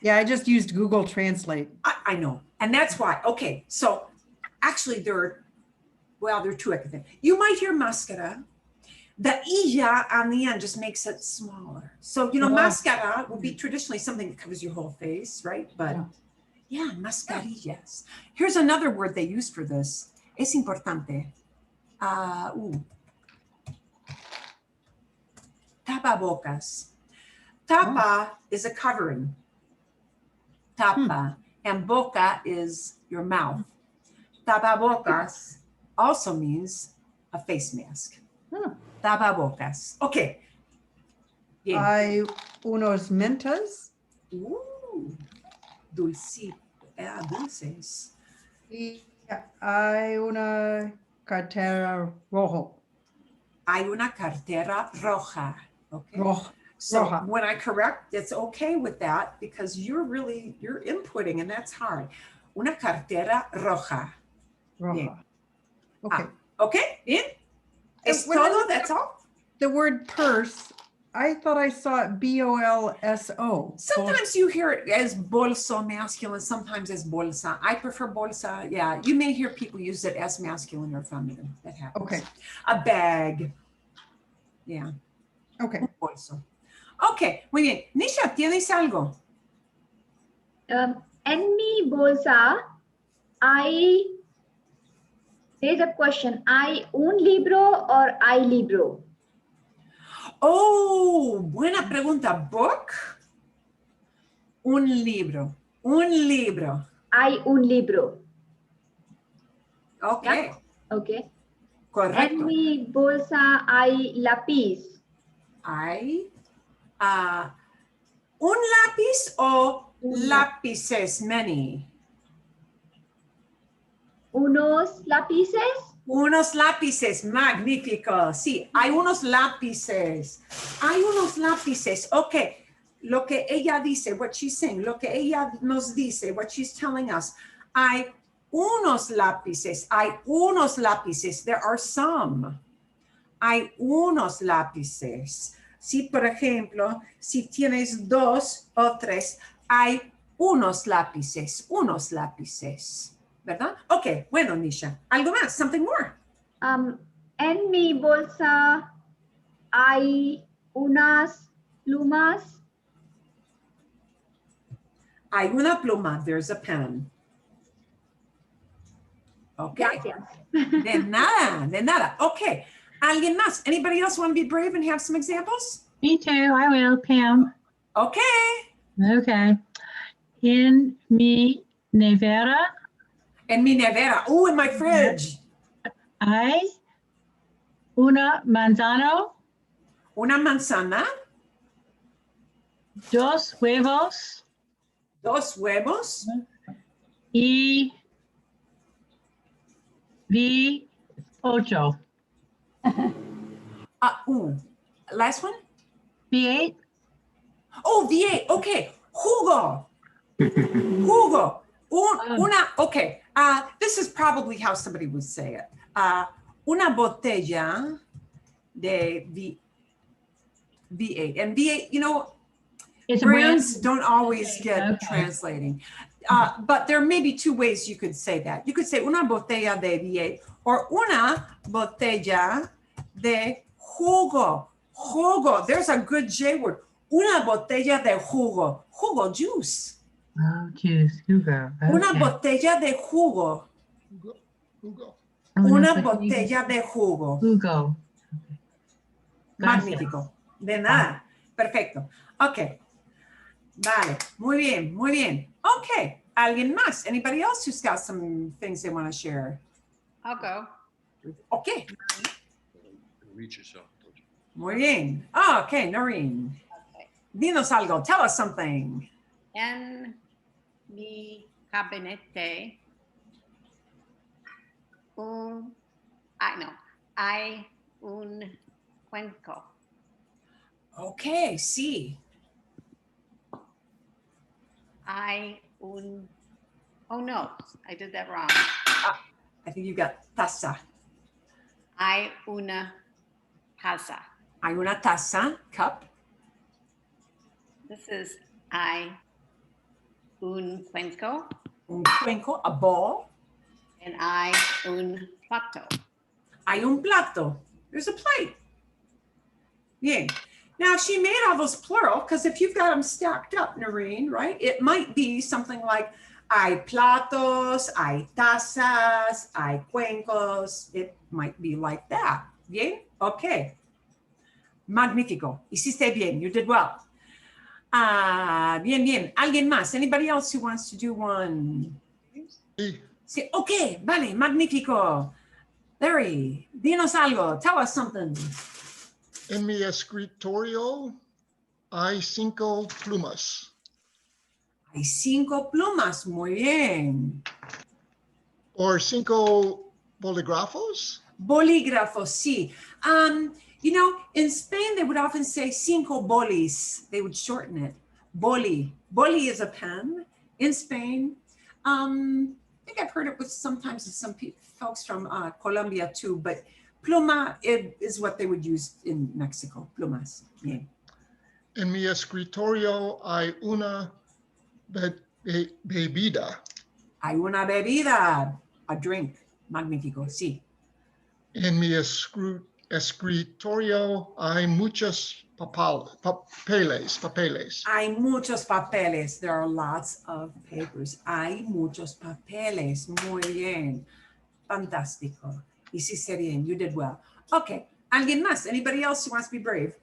Yeah, I just used Google Translate. I know, and that's why. Okay, so actually there are two things. You might hear mascara. The illa on the end just makes it smaller. So, mascara would be traditionally something that covers your whole face, right? But yeah, mascarillas. Here's another word they use for this. Es importante. Tapabocas. Tapa is a covering. Tapa. And boca is your mouth. Tapabocas also means a face mask. Tapabocas. Okay. Bien. Hay unos mentas. Dulces. Y hay una cartera rojo. Hay una cartera roja. Okay. So Roja. when I correct, it's okay with that because you're inputting and that's hard. Una cartera roja. Roja. Bien. Okay. Okay, bien. Es When I todo, looked that's all. The word purse, I thought I saw it BOLSO. Sometimes you hear it as bolso masculine, sometimes as bolsa. I prefer bolsa. Yeah, you may hear people use it as masculine or feminine. That happens. Okay. A bag. Yeah. Okay. Un bolso. Okay, muy bien. Nisha, ¿tienes algo? En mi bolsa there's a question. ¿Hay un libro or hay libro? Oh, buena pregunta. Book? Un libro. Un libro. Hay un libro. Okay. Okay. Correcto. En mi bolsa hay lápiz. Hay un lápiz o lápices, many. Unos lápices. Unos lápices, magnífico. Sí, hay unos lápices. Hay unos lápices. Ok, lo que ella dice, what she's saying, lo que ella nos dice, what she's telling us. Hay unos lápices. Hay unos lápices. There are some. Hay unos lápices. Si, por ejemplo, si tienes 2 o 3, hay unos lápices. Unos lápices. ¿Verdad? Ok, bueno, Nisha. ¿Algo más? Something more. En mi bolsa hay unas plumas. Hay una pluma. There's a pen. Ok. Gracias. De nada, de nada. Ok. ¿Alguien más? Anybody else want to be brave and have some examples? Me too. I will, Pam. Okay. Okay. En mi nevera En mi nevera. Oh, in my fridge. hay una manzana, Una manzana, dos huevos dos huevos, y V8. last one. V8? Oh, V8. Okay. Jugo. Jugo. Okay. This is probably how somebody would say it. Una botella de V8. And V8, It's a brand. brands don't always get Okay. translating. But there may be two ways you could say that. You could say una botella de V8 or una botella de jugo. Jugo. There's a good J word. Una botella de jugo. Jugo, juice. Oh, juice. Hugo. Una Okay. botella de jugo. Hugo. Una botella de jugo. Hugo. Magnífico. De nada. Perfecto. Ok. Vale. Muy bien. Muy bien. Ok. ¿Alguien más? Anybody else who's got some things they want to share? I'll go. Ok. Reach yourself. Muy bien. Ok, Noreen. Okay. Dinos algo. Tell us something. En mi gabinete hay un cuenco. Ok, sí. Hay un, oh no, I did that wrong. I think you got taza. Hay una taza. Hay una taza, cup. This is hay un cuenco Un cuenco, a bowl. and hay un plato. Hay un plato. There's a plate. Bien. Now she made all those plural because if you've got them stacked up, Noreen, right? It might be something like hay platos, hay tazas, hay cuencos. It might be like that. Bien? Okay. Magnífico. Hiciste bien. You did well. Bien, bien. ¿Alguien más? Anybody else who wants to do one? Sí. Sí. Okay. Vale. Magnífico. Larry, dinos algo. Tell us something. En mi escritorio hay 5 plumas. Hay 5 plumas. Muy bien. Or 5 bolígrafos. Bolígrafos, sí. In Spain, they would often say 5 bolis. They would shorten it. Boli. Boli is a pen. In Spain, I think I've heard it with sometimes some folks from Colombia too, but pluma is what they would use in Mexico. Plumas. Yeah. En mi escritorio hay una bebida. Hay una bebida. A drink. Magnífico, sí. En mi escritorio hay muchos papeles. Hay muchos papeles. There are lots of papers. Hay muchos papeles. Muy bien. Fantástico. Hiciste bien. You did well. Okay. ¿Alguien más? Anybody else who wants to be brave?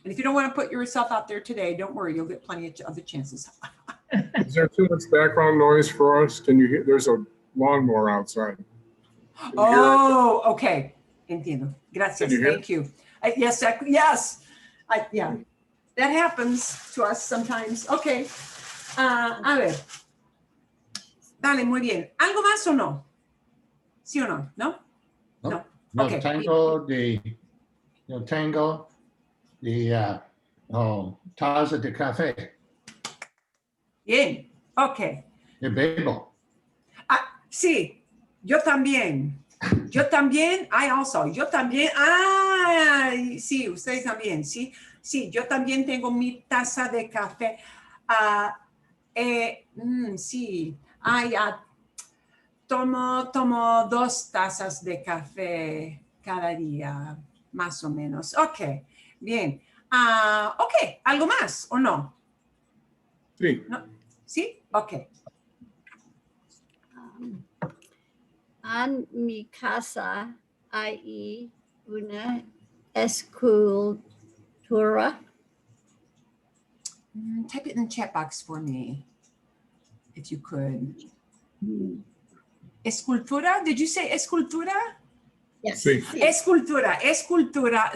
And if you don't want to put yourself out there today, don't worry. You'll get plenty of other chances. Is there too much background noise for us? Can you hear? There's a lawnmower outside. Can you hear it? Oh, okay. Entiendo. Gracias. Can you hear? Thank you. Yes. Yes. Yeah. That happens to us sometimes. Okay. A ver. Dale, muy bien. ¿Algo más o no? ¿Sí o no? ¿No? No. No Okay. tengo the taza de café. Bien. Okay. De bebo. Sí. Yo también. Yo también. I also. Yo también. Sí, ustedes también. Sí. Sí, yo también tengo mi taza de café. Sí. Tomo 2 tazas de café cada día, más o menos. Ok, bien. Ok, ¿algo más o no? Sí. ¿No? ¿Sí? Ok. En mi casa hay una escultura. Type it in the chat box for me, if you could. Escultura, did you say escultura? Yes. Sí. Escultura,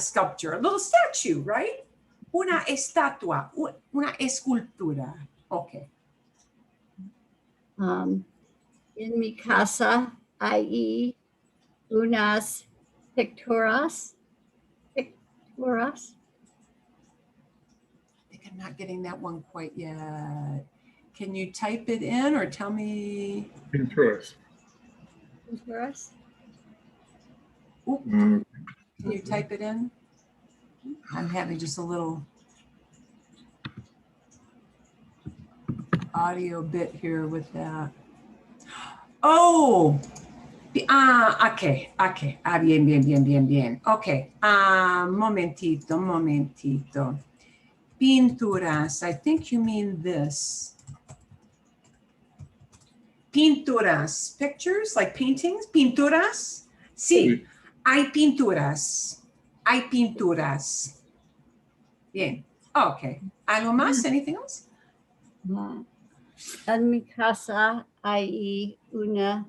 sculpture, a little statue, right? Una estatua, una escultura. Okay. En mi casa hay unas picturas. Picturas. I think I'm not getting that one quite yet. Can you type it in or tell me? Pinterest. Picturas. Oop, can you type it in? I'm having just a little audio bit here with that. Oh, okay. Bien. Okay, momentito. Pinturas, I think you mean this. Pinturas, pictures, like paintings, pinturas. Sí, hay pinturas. Bien, okay. ¿Algo más? Anything else? En mi casa hay una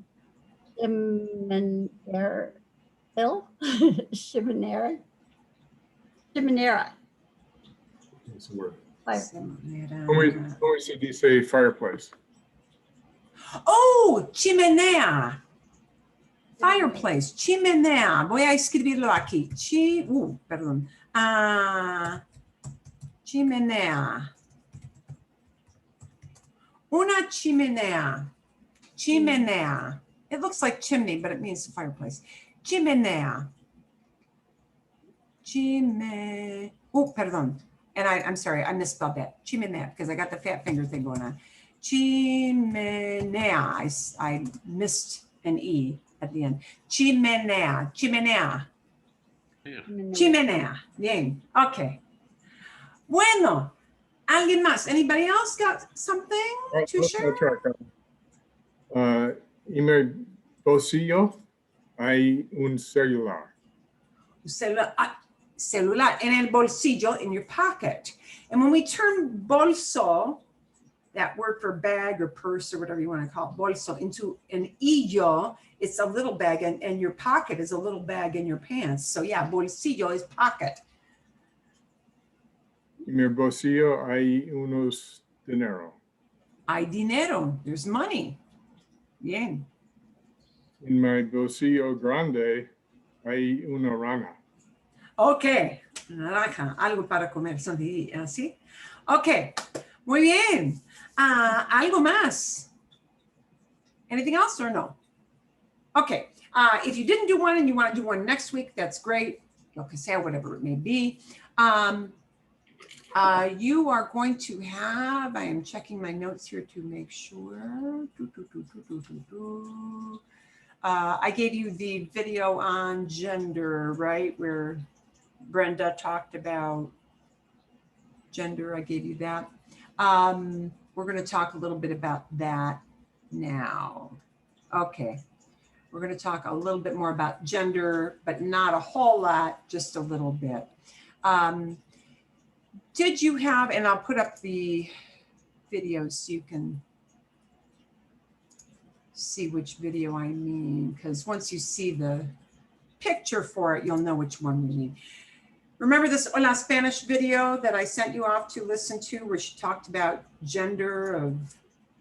chimenera. Chimenera. That's the word. Fire. Only see you say fireplace. Oh, chimenea. Fireplace, chimenea. Voy a escribirlo aquí. Perdón. Chimenea. Una chimenea. Chimenea. It looks like chimney, but it means fireplace. Chimenea. Perdón. And I'm sorry, I misspelled that. Chimenea, because I got the fat finger thing going on. Chimenea. I missed an E at the end. Chimenea. Bien. Okay. Bueno. ¿Alguien más? Anybody else got something to share? En mi bolsillo hay un celular. Celular en el bolsillo, in your pocket. And when we turn bolso, that word for bag or purse or whatever you want to call it, bolso, into an illo, it's a little bag, and your pocket is a little bag in your pants. So yeah, bolsillo is pocket. En mi bolsillo hay unos dinero. Hay dinero, there's money. Bien. En mi bolsillo grande hay una rana. Okay, naranja, algo para comer, something así. Okay, muy bien. ¿Algo más? Anything else or no? Okay, if you didn't do one and you want to do one next week, that's great. Lo que sea, whatever it may be. You are going to have, I am checking my notes here to make sure. I gave you the video on gender, right? Where Brenda talked about gender. I gave you that. We're going to talk a little bit about that now. Okay. We're going to talk a little bit more about gender, but not a whole lot, just a little bit. Did you have, and I'll put up the video so you can see which video I mean, because once you see the picture for it, you'll know which one we mean. Remember this Hola Spanish video that I sent you off to listen to, where she talked about gender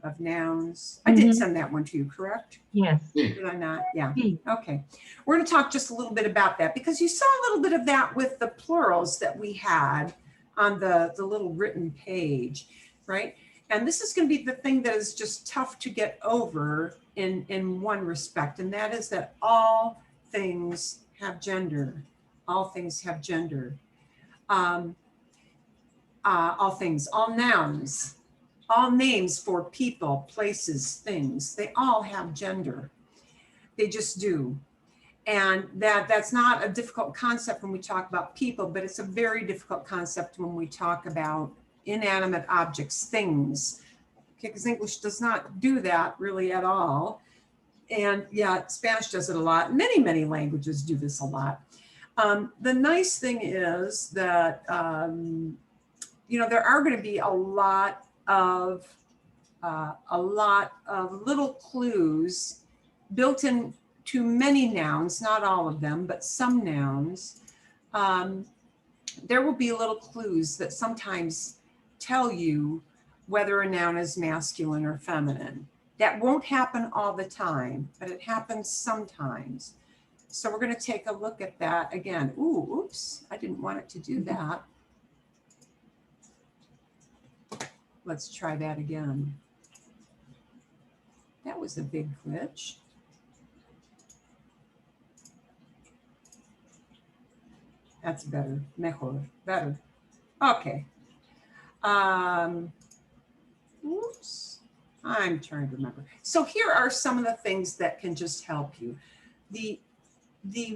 of nouns? I did send that one to you, correct? Yes. Did I not? Yeah. Okay. We're going to talk just a little bit about that, because you saw a little bit of that with the plurals that we had on the little written page, right? And this is going to be the thing that is just tough to get over in one respect, and that is that all things have gender. All things have gender. All things, all nouns, all names for people, places, things, they all have gender. They just do. And that's not a difficult concept when we talk about people, but it's a very difficult concept when we talk about inanimate objects, things, because English does not do that really at all. And yeah, Spanish does it a lot. Many, many languages do this a lot. The nice thing is that there are going to be a lot of little clues built in to many nouns, not all of them, but some nouns. There will be little clues that sometimes tell you whether a noun is masculine or feminine. That won't happen all the time, but it happens sometimes. So we're going to take a look at that again. Ooh, oops, I didn't want it to do that. Let's try that again. That was a big glitch. That's better, mejor, better. Okay. Oops, I'm trying to remember. So here are some of the things that can just help you. The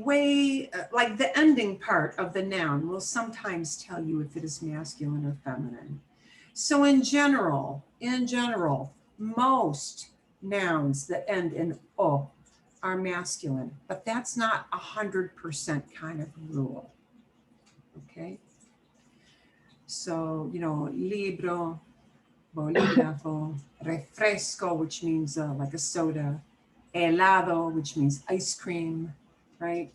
way, like the ending part of the noun will sometimes tell you if it is masculine or feminine. So in general, most nouns that end in O are masculine, but that's not 100% kind of rule, okay? So, libro, bolígrafo, refresco, which means like a soda, helado, which means ice cream, right?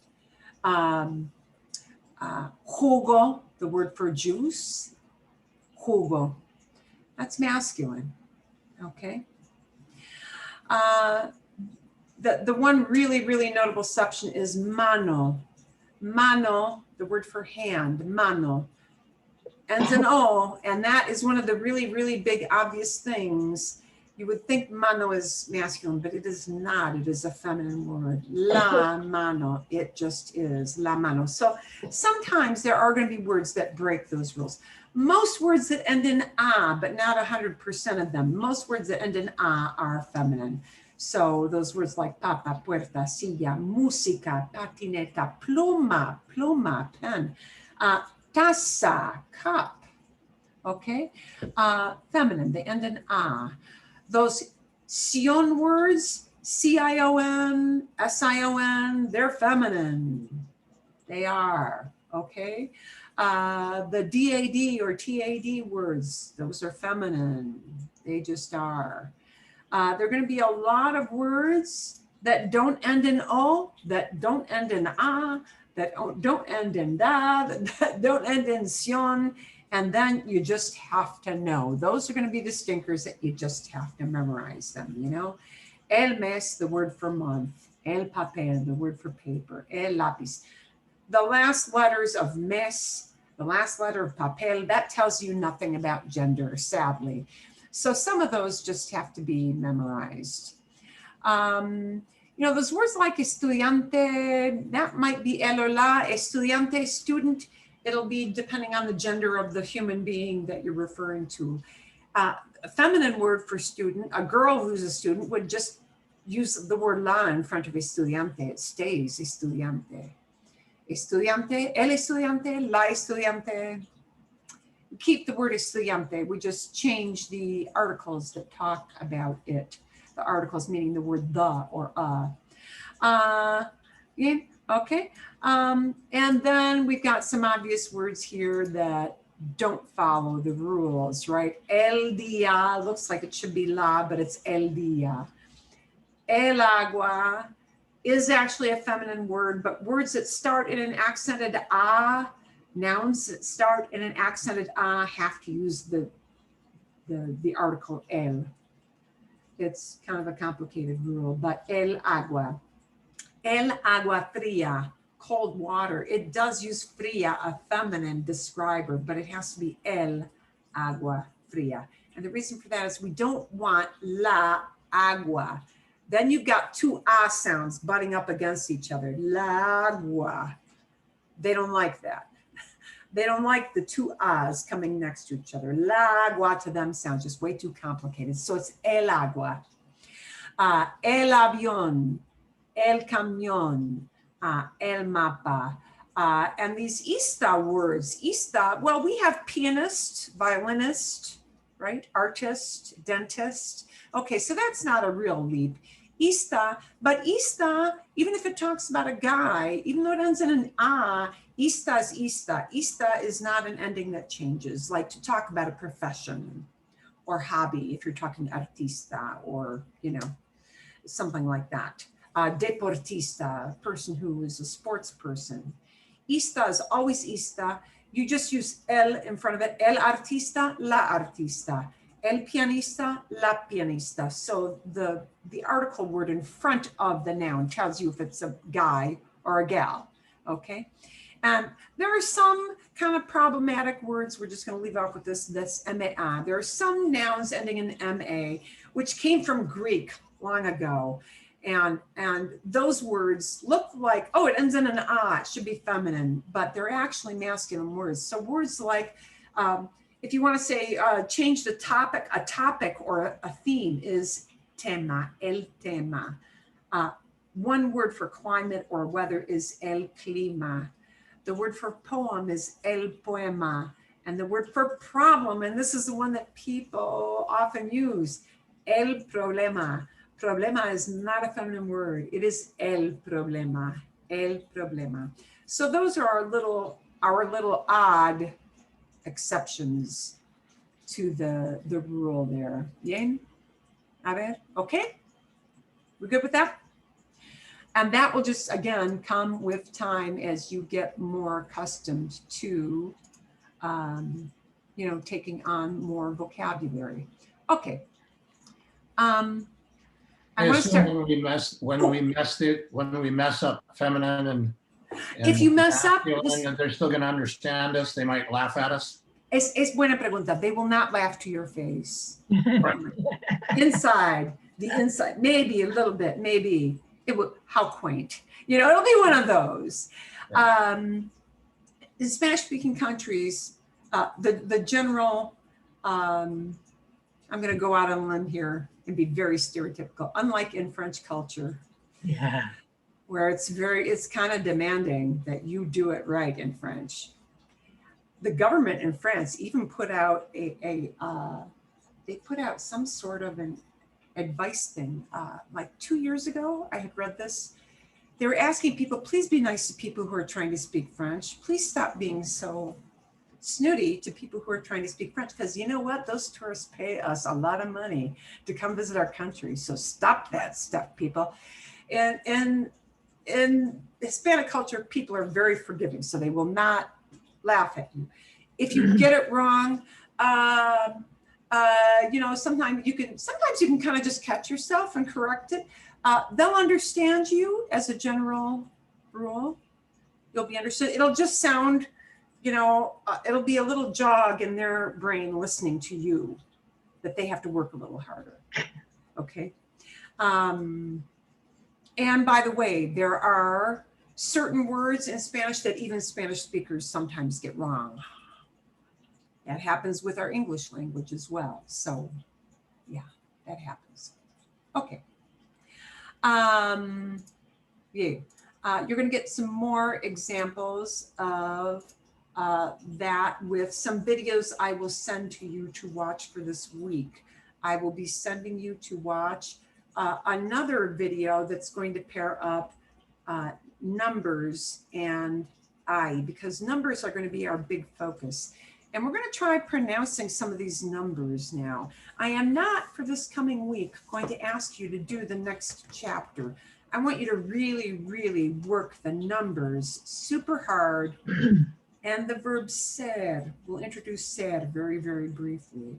Jugo, the word for juice, jugo, that's masculine, okay? The one really notable exception is mano. Mano, the word for hand, mano, ends in O, and that is one of the really big obvious things. You would think mano is masculine, but it is not. It is a feminine word. La mano, it just is, la mano. So sometimes there are going to be words that break those rules. Most words that end in A, but not 100% of them, most words that end in A are feminine. So those words like papa, puerta, silla, música, patineta, pluma, pen, taza, cup, okay? Feminine, they end in A. Those sion words, C-I-O-N, S-I-O-N, they're feminine. They are, okay? The D-A-D or T-A-D words, those are feminine. They just are. There are going to be a lot of words that don't end in O, that don't end in A, that don't end in da, that don't end in sion, and then you just have to know. Those are going to be the stinkers that you just have to memorize them, El mes, the word for month. El papel, the word for paper. El lápiz. The last letters of mes, the last letter of papel, that tells you nothing about gender, sadly. So some of those just have to be memorized. Those words like estudiante, that might be el o la, estudiante, student. It'll be depending on the gender of the human being that you're referring to. A feminine word for student, a girl who's a student would just use the word la in front of estudiante. It stays estudiante. Estudiante, el estudiante, la estudiante. Keep the word estudiante. We just change the articles that talk about it. The articles meaning the word the or yeah, okay. And then we've got some obvious words here that don't follow the rules, right? El día looks like it should be la, but it's el día. El agua is actually a feminine word, but words that start in an accented a, nouns that start in an accented a have to use the article el. It's kind of a complicated rule, but el agua fría, cold water. It does use fría, a feminine describer, but it has to be el agua fría. And the reason for that is we don't want la agua. Then you've got two ah sounds butting up against each other. La agua. They don't like that. They don't like the two ahs coming next to each other. La agua to them sounds just way too complicated. So it's el agua. El avión, el camión, el mapa. And these ista words, ista, well, we have pianist, violinist, right? Artist, dentist. Okay, so that's not a real leap. Ista, but ista, even if it talks about a guy, even though it ends in an a, ista is ista. Ista is not an ending that changes, like to talk about a profession or hobby, if you're talking artista or, you know, something like that. Deportista, person who is a sports person. Ista is always ista. You just use el in front of it. El artista, la artista. El pianista, la pianista. So the article word in front of the noun tells you if it's a guy or a gal, okay? And there are some kind of problematic words. We're just going to leave off with this MA. There are some nouns ending in MA, which came from Greek long ago. And those words look like, oh, it ends in an ah, it should be feminine, but they're actually masculine words. So words like, if you want to say change the topic, a topic or a theme is tema, el tema. One word for climate or weather is el clima. The word for poem is el poema. And the word for problem, and this is the one that people often use, el problema. Problema is not a feminine word. It is el problema, el problema. So those are our little odd exceptions to the rule there. Bien? A ver, okay? We're good with that? And that will just, again, come with time as you get more accustomed to, you know, taking on more vocabulary. Okay. I assume when we mess up feminine and if you mess up, and they're still going to understand us, they might laugh at us. Es buena pregunta. They will not laugh to your face. Right. Inside, the inside, maybe a little bit, maybe it will. How quaint, you know. It'll be one of those. In Spanish-speaking countries, the general. I'm going to go out on a limb here and be very stereotypical. Unlike in French culture, Yeah. where it's kind of demanding that you do it right in French. The government in France even put out they put out some sort of an advice thing. Like 2 years ago, I had read this. They were asking people, please be nice to people who are trying to speak French. Please stop being so snooty to people who are trying to speak French, because you know what? Those tourists pay us a lot of money to come visit our country. So stop that stuff, people. And in Hispanic culture, people are very forgiving, so they will not laugh at you. If you get it wrong, you know, sometimes you can kind of just catch yourself and correct it. They'll understand you as a general rule. You'll be understood. It'll just sound, you know, it'll be a little jog in their brain listening to you that they have to work a little harder. Okay. And by the way, there are certain words in Spanish that even Spanish speakers sometimes get wrong. That happens with our English language as well. So yeah, that happens. Okay. Yeah. You're going to get some more examples of that with some videos I will send to you to watch for this week. I will be sending you to watch another video that's going to pair up numbers and I, because numbers are going to be our big focus. And we're going to try pronouncing some of these numbers now. I am not, for this coming week, going to ask you to do the next chapter. I want you to really, really work the numbers super hard. And the verb ser, we'll introduce ser very, very briefly.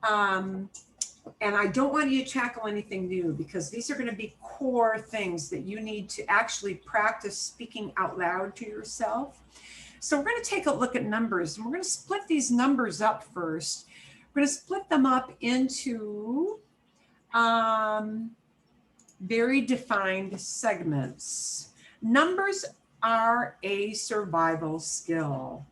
And I don't want you to tackle anything new, because these are going to be core things that you need to actually practice speaking out loud to yourself. So we're going to take a look at numbers, and we're going to split these numbers up first. We're going to split them up into very defined segments. Numbers are a survival skill,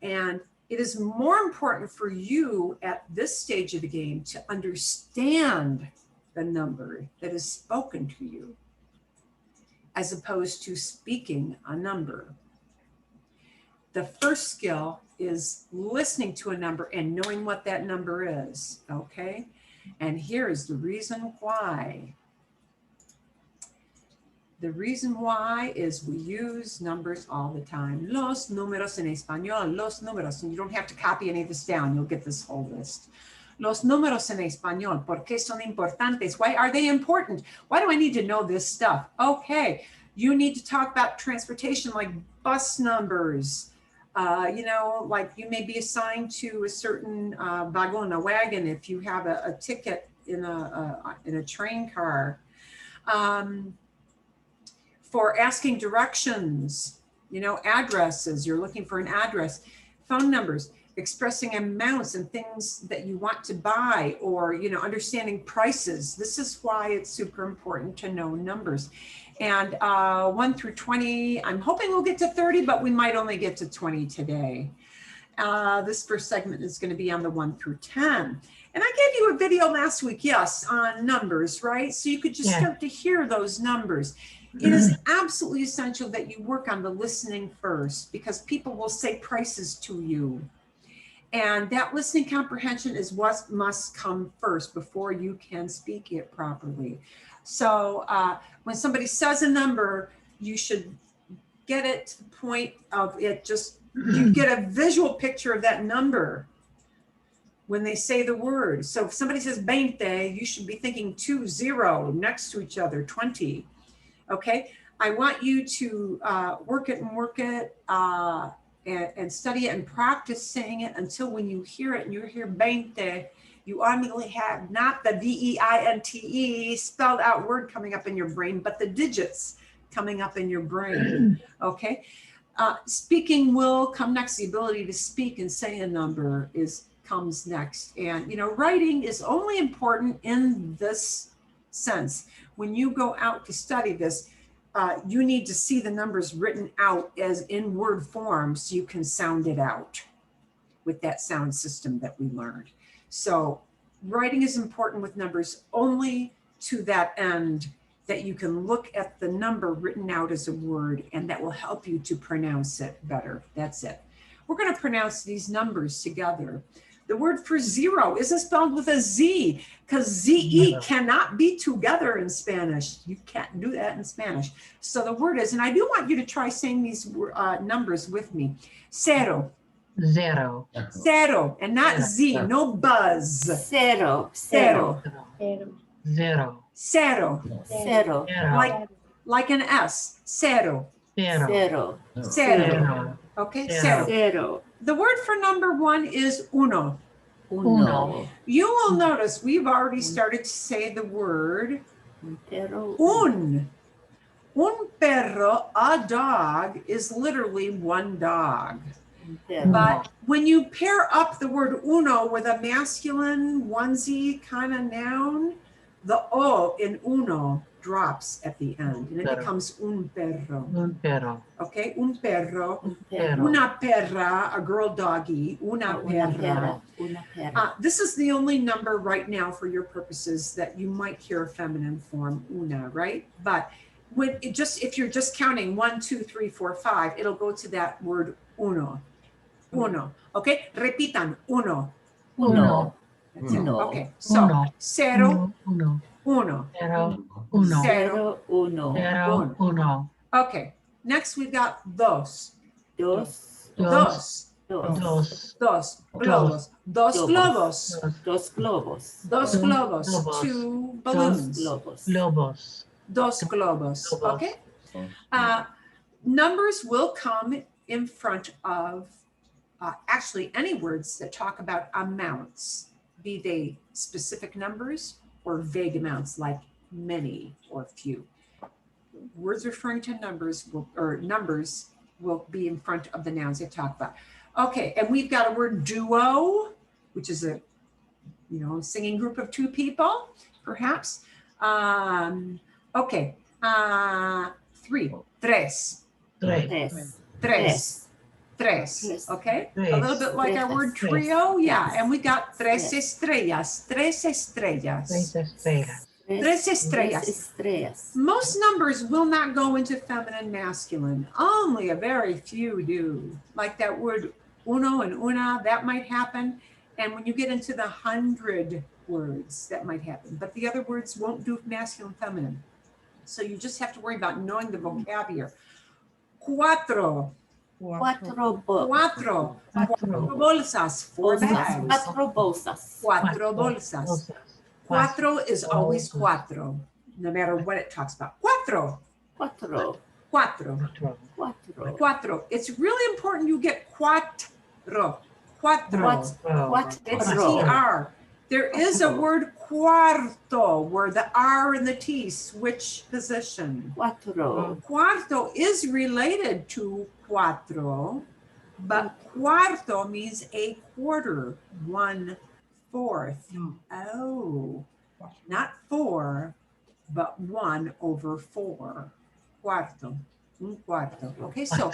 and it is more important for you at this stage of the game to understand the number that is spoken to you, as opposed to speaking a number. The first skill is listening to a number and knowing what that number is, okay? And here is the reason why. The reason why is we use numbers all the time. Los números en español, los números, and you don't have to copy any of this down, you'll get this whole list. Los números en español, ¿por qué son importantes? Why are they important? Why do I need to know this stuff? Okay, you need to talk about transportation like bus numbers. You know, like you may be assigned to a certain wagon, a wagon, if you have a ticket in a train car. For asking directions, you know, addresses, you're looking for an address, phone numbers, expressing amounts and things that you want to buy, or, you know, understanding prices. This is why it's super important to know numbers. And 1 through 20, I'm hoping we'll get to 30, but we might only get to 20 today. This first segment is going to be on the 1 through 10. And I gave you a video last week, yes, on numbers, right? So you could just start to hear those numbers. It is absolutely essential that you work on the listening first, because people will say prices to you. And that listening comprehension is what must come first before you can speak it properly. So when somebody says a number, you should get it to the point of it just, you get a visual picture of that number when they say the word. So if somebody says 20, you should be thinking 20 next to each other, 20. Okay, I want you to work it and study it and practice saying it until when you hear it and you hear 20, you automatically have not the V-E-I-N-T-E spelled out word coming up in your brain, but the digits coming up in your brain. Okay, speaking will come next. The ability to speak and say a number comes next. And you know, writing is only important in this sense. When you go out to study this, you need to see the numbers written out as in word form so you can sound it out with that sound system that we learned. So writing is important with numbers only to that end, that you can look at the number written out as a word, and that will help you to pronounce it better. That's it. We're going to pronounce these numbers together. The word for zero isn't spelled with a Z, because Z-E cannot be together in Spanish. You can't do that in Spanish. So the word is, and I do want you to try saying these numbers with me. Cero. Zero. Cero, and not Z, no buzz. Cero. Cero. Zero. Cero. Cero. Like an S. Cero. Cero. Cero. Okay, cero. Cero. The word for number 1 is uno. Uno. You will notice we've already started to say the word un. Un perro, a dog, is literally one dog. But when you pair up the word uno with a masculine onesie kind of noun, the O in uno drops at the end and it becomes un perro. Un perro. Okay, un perro. Perro. Una perra, a girl doggy, una perra. This is the only number right now for your purposes that you might hear a feminine form, una, right? But when if you're just counting 1, 2, 3, 4, 5, it'll go to that word uno. Uno. Okay, repitan, uno. Uno. That's it. Uno. Okay, so Uno. cero, Uno. uno. Cero. Uno. Cero. Uno. Cero. Uno. Okay, next we've got dos. Dos. Dos. Dos. Dos. Globos. Dos globos. Dos globos. Dos globos. Globos. 2 Dos balloons. globos. Globos. Dos globos. Globos. Okay. Numbers will come in front of actually any words that talk about amounts, be they specific numbers or vague amounts like many or few. Words referring to numbers will be in front of the nouns they talk about. Okay, and we've got a word duo, which is a singing group of 2 people, perhaps. Okay, 3, tres. Tres. Tres. Tres. Okay, Tres. a little bit like our word Tres. trio. Yeah, and we got tres estrellas. Tres estrellas. Tres estrellas. Tres estrellas. Estrellas. Most numbers will not go into feminine masculine. Only a very few do. Like that word uno and una, that might happen. And when you get into the 100 words, that might happen. But the other words won't do masculine, feminine. So you just have to worry about knowing the vocabulary. Cuatro, Cuatro cuatro, cuatro bolsas, four bags. Cuatro bolsas. Cuatro bolsas. Cuatro is always cuatro, no matter what it talks about. Cuatro, Cuatro. cuatro, Cuatro. cuatro. It's really important you get cuatro, cuatro. It's Cuatro. TR. There is a word cuarto where the R and the T switch position. Cuatro. Cuarto is related to cuatro, but cuarto means a quarter, 1/4. Oh, not 4, but 1/4. Cuarto, un cuarto. Okay, so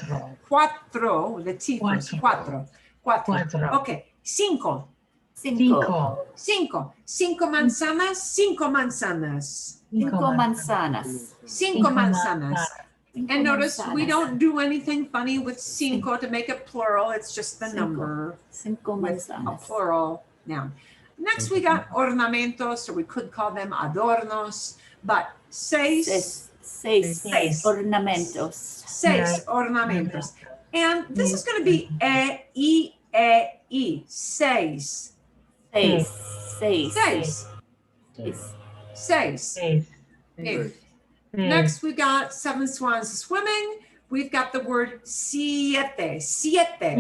cuatro, the T first, cuatro, cuatro. Okay, cinco. Cinco. Cinco manzanas, cinco manzanas. Cinco manzanas. Cinco manzanas. Cinco And notice we manzanas. don't do anything funny with cinco to make it plural. It's just the Cinco. number Cinco with a manzanas. plural noun. Next we got ornamentos, or we could call them adornos, but seis Seis ornamentos. ornamentos. And this is going to be E, seis. Seis. Seis. Seis. Okay. Next, we got 7 swans swimming. We've got the word siete. Siete.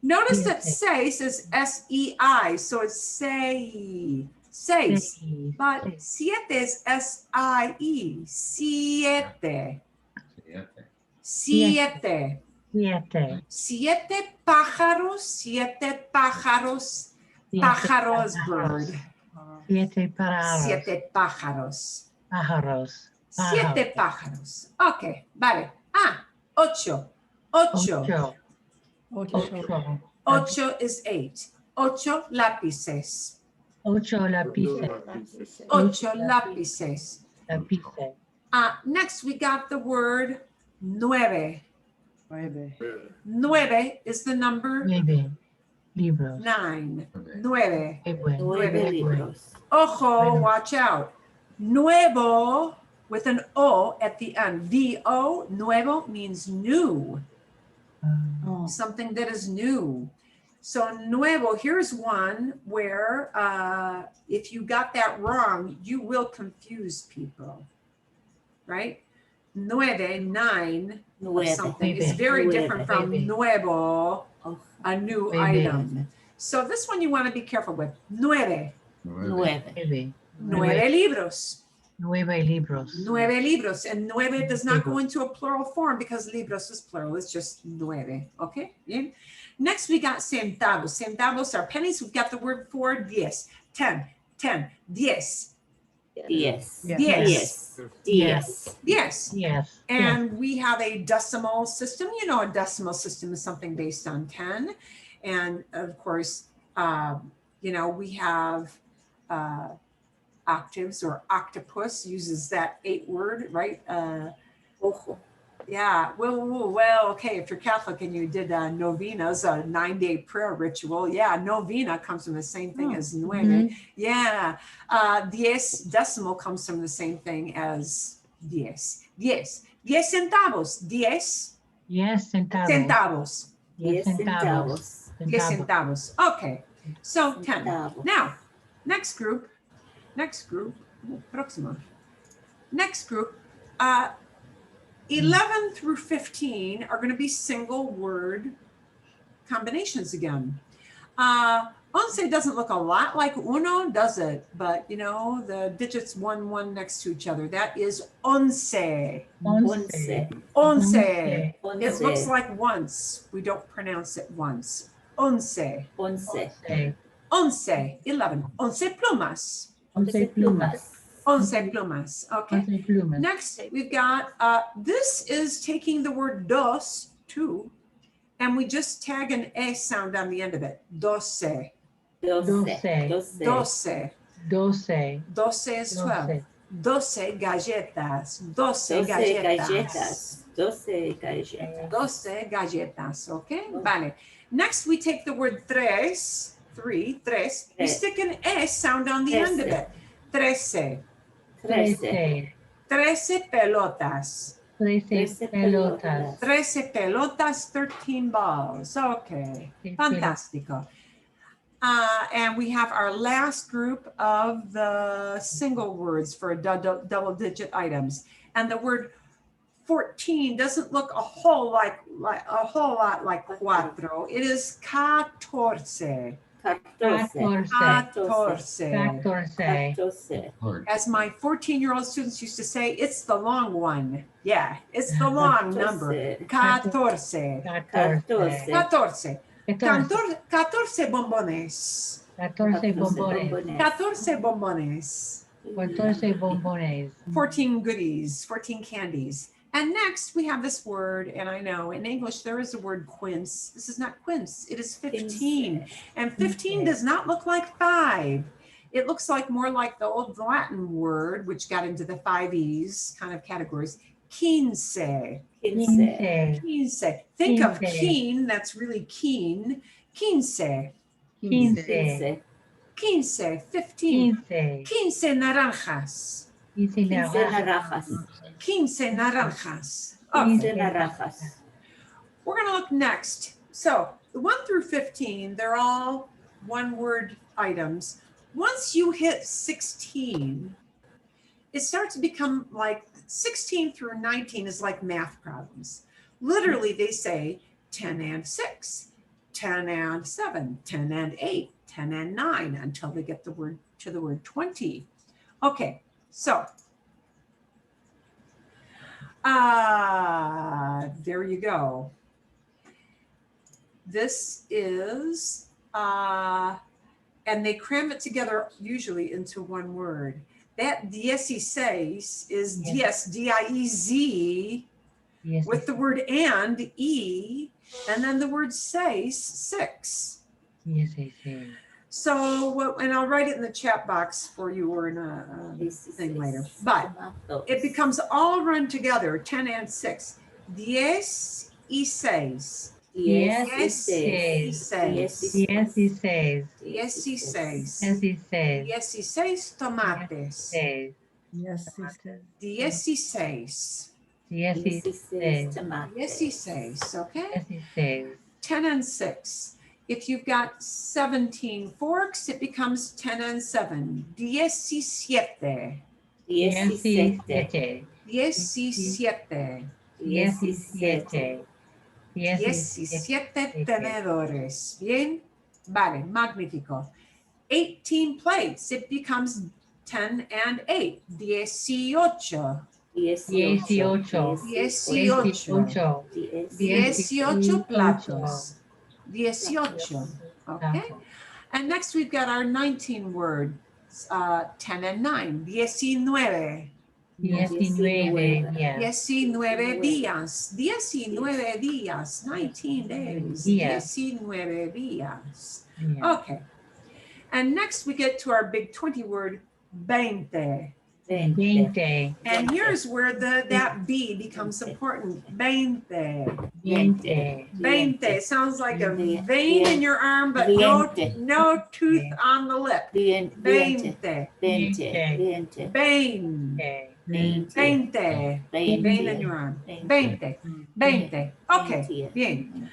Notice that seis is S-E-I, so it's seis. But siete is S-I-E. Siete. Siete. Siete pájaros. Pájaros, bird. Siete pájaros. Siete pájaros. Okay, vale. 8. Ocho is 8. 8 lápices. 8 lápices. Next, we got the word nueve. Nueve is the number 9. Nueve. Nueve libros. Ojo, watch out. Nuevo with an O at the end. V-O, nuevo means new. Something that is new. So nuevo, here's one where if you got that wrong, you will confuse people, right? Nueve, 9, or something is very different from nuevo, a new item. So this one you want to be careful with. Nueve. Nueve libros. Nueve libros. And nueve does not go into a plural form because libros is plural. It's just nueve. Okay? Bien. Next, we got centavos. Centavos are pennies. We've got the word for 10. 10. 10. 10. And we have a decimal system. You know, a decimal system is something based on 10. And of course, you know, we have octaves, or octopus uses that 8 word, right? Yeah, well, okay, if you're Catholic and you did novenas, a 9-day prayer ritual, yeah, novena comes from the same thing as nueve. Yeah, 10 decimal comes from the same thing as 10. 10 centavos. 10 centavos. 10 centavos. Okay, so 10. Now, next group, próximo. Next group, 11 through 15 are going to be single word combinations again. 11 doesn't look a lot like uno, does it? But you know, the digits 1, 1 next to each other. That is once. Once. It looks like once. We don't pronounce it once. Once. 11. 11 plumas. 11 plumas. Okay. Next, we've got, this is taking the word dos, 2, and we just tag an S sound on the end of it. Doce. Doce. 12. 12 galletas. 12 galletas. Okay. Vale. Next, we take the word 3. We stick an S sound on the end of it. 13. Trece. 13. 13 pelotas. 13 pelotas. 13 pelotas, 13 balls. Okay, fantastico. And we have our last group of the single words for double digit items. And the word 14 doesn't look a whole lot like cuatro. It is 14. 14. 14. 14. Word. As my 14-year-old students used to say, it's the long one. Yeah, it's the long number. 14. 14. 14. 14 bombones. 14 bombones. 14 bombones. 14 bombones. 14 goodies, 14 candies. And next we have this word, and I know in English there is a word quince. This is not quince, it is 15. And 15 does not look like 5. It looks like more like the old Latin word, which got into the 5 E's kind of categories. Quince. 15. Quince. Think of Quince. keen, that's really keen. Quince. 15. 15, 15. 15. 15 naranjas. 15 naranjas. 15 naranjas. Okay. 15 naranjas. We're going to look next. So the 1 through 15, they're all one word items. Once you hit 16, it starts to become like 16 through 19 is like math problems. Literally, they say 10 and 6, 10 and 7, 10 and 8, 10 and 9 until they get the word to the word 20. Okay, so there you go. This is, and they cram it together usually into one word. That 16 is diez, D-I-E-Z, with the word and, E, and then the word seis, 6. So, and I'll write it in the chat box for you or in a thing later. But it becomes all run together, 10 and 6. 10 y 6. 16. 16 tomates. 16. 16, okay? 10 and 6. If you've got 17 forks, it becomes 10 and 7. 17. 17. 17 tenedores. Bien. Vale, magnífico. 18 plates. It becomes 10 and 8. 18. 18 platos. 18. Okay. And next we've got our 19 words, 10 and 9. 19. 19 días. 19 días. 19 days. 19 días. Okay. And next we get to our big 20 word, 20. 20. And here's where that B becomes important. 20. 20. Sounds like a vein in your arm, but no tooth on the lip. 20. 20. Vein. 20. Vein in your arm. 20. 20. Okay, bien.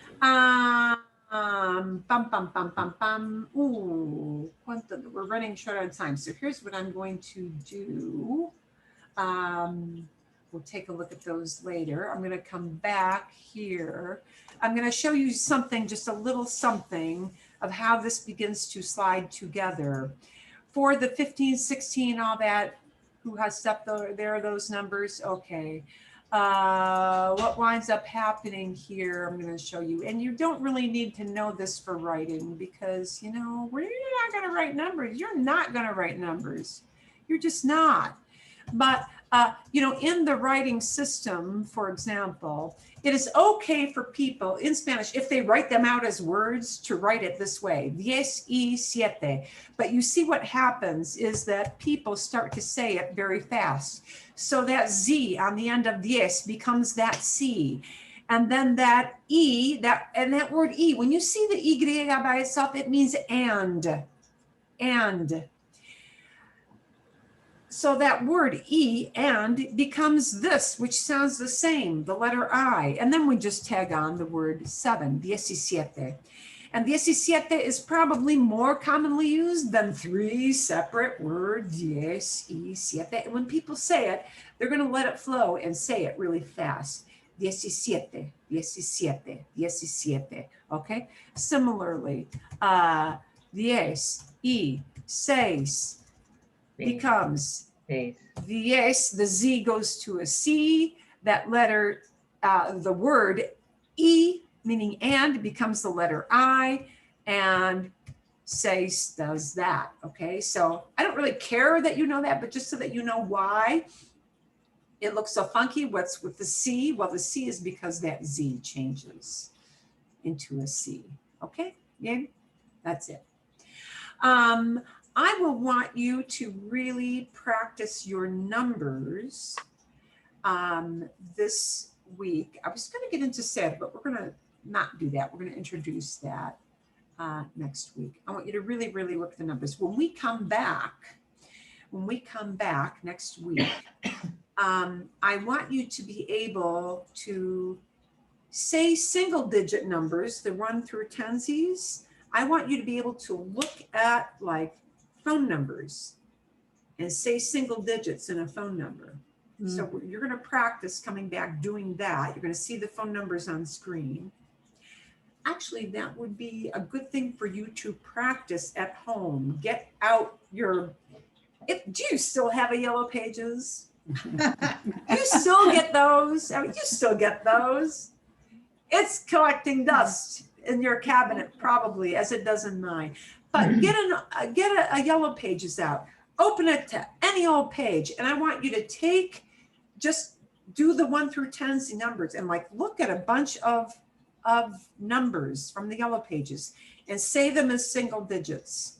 We're running short on time. So here's what I'm going to do. We'll take a look at those later. I'm going to come back here. I'm going to show you something, just a little something of how this begins to slide together. For the 15, 16, all that, who has stuff there, those numbers? Okay. What winds up happening here, I'm going to show you. And you don't really need to know this for writing because, you know, you're not going to write numbers. You're not going to write numbers. You're just not. But, you know, in the writing system, for example, it is okay for people in Spanish, if they write them out as words, to write it this way, 10 y 7. But you see what happens is that people start to say it very fast. So that Z on the end of 10 becomes that C. And then that E, that word E, when you see the Y by itself, it means and. So that word E and becomes this, which sounds the same, the letter I. And then we just tag on the word 7, 17. And 17 is probably more commonly used than 3 separate words, 10 y 7. When people say it, they're going to let it flow and say it really fast. 17, 17, 17. Okay? Similarly, 10 y 6 becomes 6. the Z goes to a C. That letter, the word E, meaning and, becomes the letter I, and seis does that. Okay, so I don't really care that you know that, but just so that you know why it looks so funky. What's with the C? Well, the C is because that Z changes into a C. Okay, yeah, that's it. I will want you to really practice your numbers this week. I was going to get into SED, but we're going to not do that. We're going to introduce that next week. I want you to really, really look at the numbers. When we come back next week, I want you to be able to say single digit numbers, the 1 through 10s. I want you to be able to look at like phone numbers and say single digits in a phone number. So you're going to practice coming back doing that. You're going to see the phone numbers on screen. Actually, that would be a good thing for you to practice at home. Get out your, do you still have a Yellow Pages? You still get those? I mean, you still get those. It's collecting dust in your cabinet probably, as it does in mine. But get a Yellow Pages out. Open it to any old page. And I want you to just do the 1 through 10s numbers and like look at a bunch of numbers from the Yellow Pages and say them as single digits.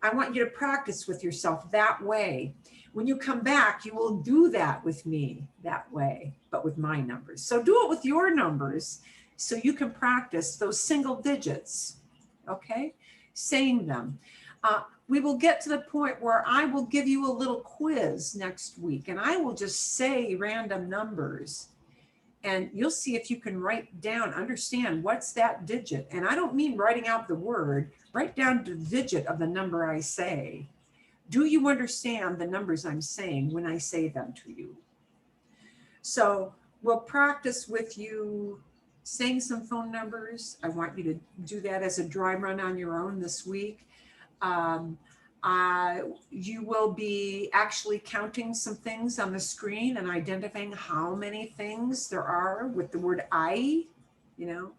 I want you to practice with yourself that way. When you come back, you will do that with me that way, but with my numbers. So do it with your numbers so you can practice those single digits, okay? Saying them. We will get to the point where I will give you a little quiz next week and I will just say random numbers and you'll see if you can write down, understand what's that digit. And I don't mean writing out the word, write down the digit of the number I say. Do you understand the numbers I'm saying when I say them to you? So we'll practice with you saying some phone numbers. I want you to do that as a dry run on your own this week. You will be actually counting some things on the screen and identifying how many things there are with the word I, you know,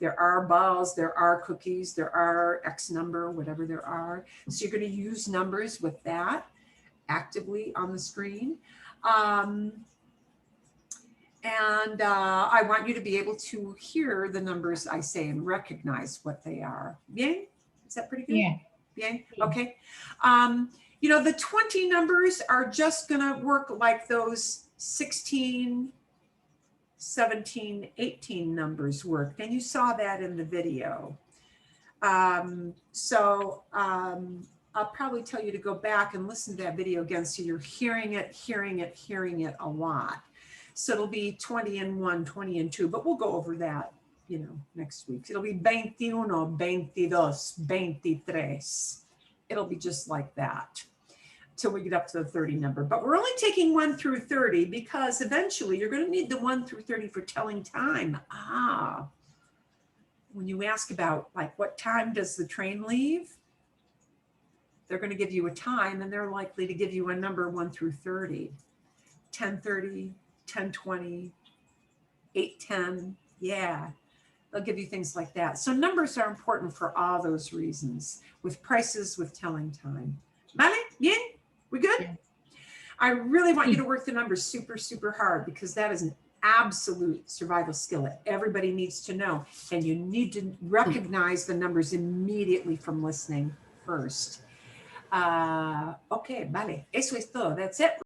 there are balls, there are cookies, there are X number, whatever there are. So you're going to use numbers with that actively on the screen. And I want you to be able to hear the numbers I say and recognize what they are. Bien? Is that pretty good? Yeah. Bien? Okay. You know, the 20 numbers are just going to work like those 16, 17, 18 numbers worked. And you saw that in the video. I'll probably tell you to go back and listen to that video again so you're hearing it a lot. So it'll be 20 and 1, 20 and 2, but we'll go over that, you know, next week. It'll be 21, 22, 23. It'll be just like that till we get up to the 30 number. But we're only taking 1 through 30 because eventually you're going to need the 1 through 30 for telling time. When you ask about like what time does the train leave, they're going to give you a time and they're likely to give you a number 1 through 30. 10:30, 10:20, 8:10. Yeah, they'll give you things like that. So numbers are important for all those reasons, with prices, with telling time. Vale? Bien? We good? Yeah. I really want you to work the numbers super, super hard because that is an absolute survival skill that everybody needs to know. And you need to recognize the numbers immediately from listening first. Okay, vale. Eso es todo. That's it.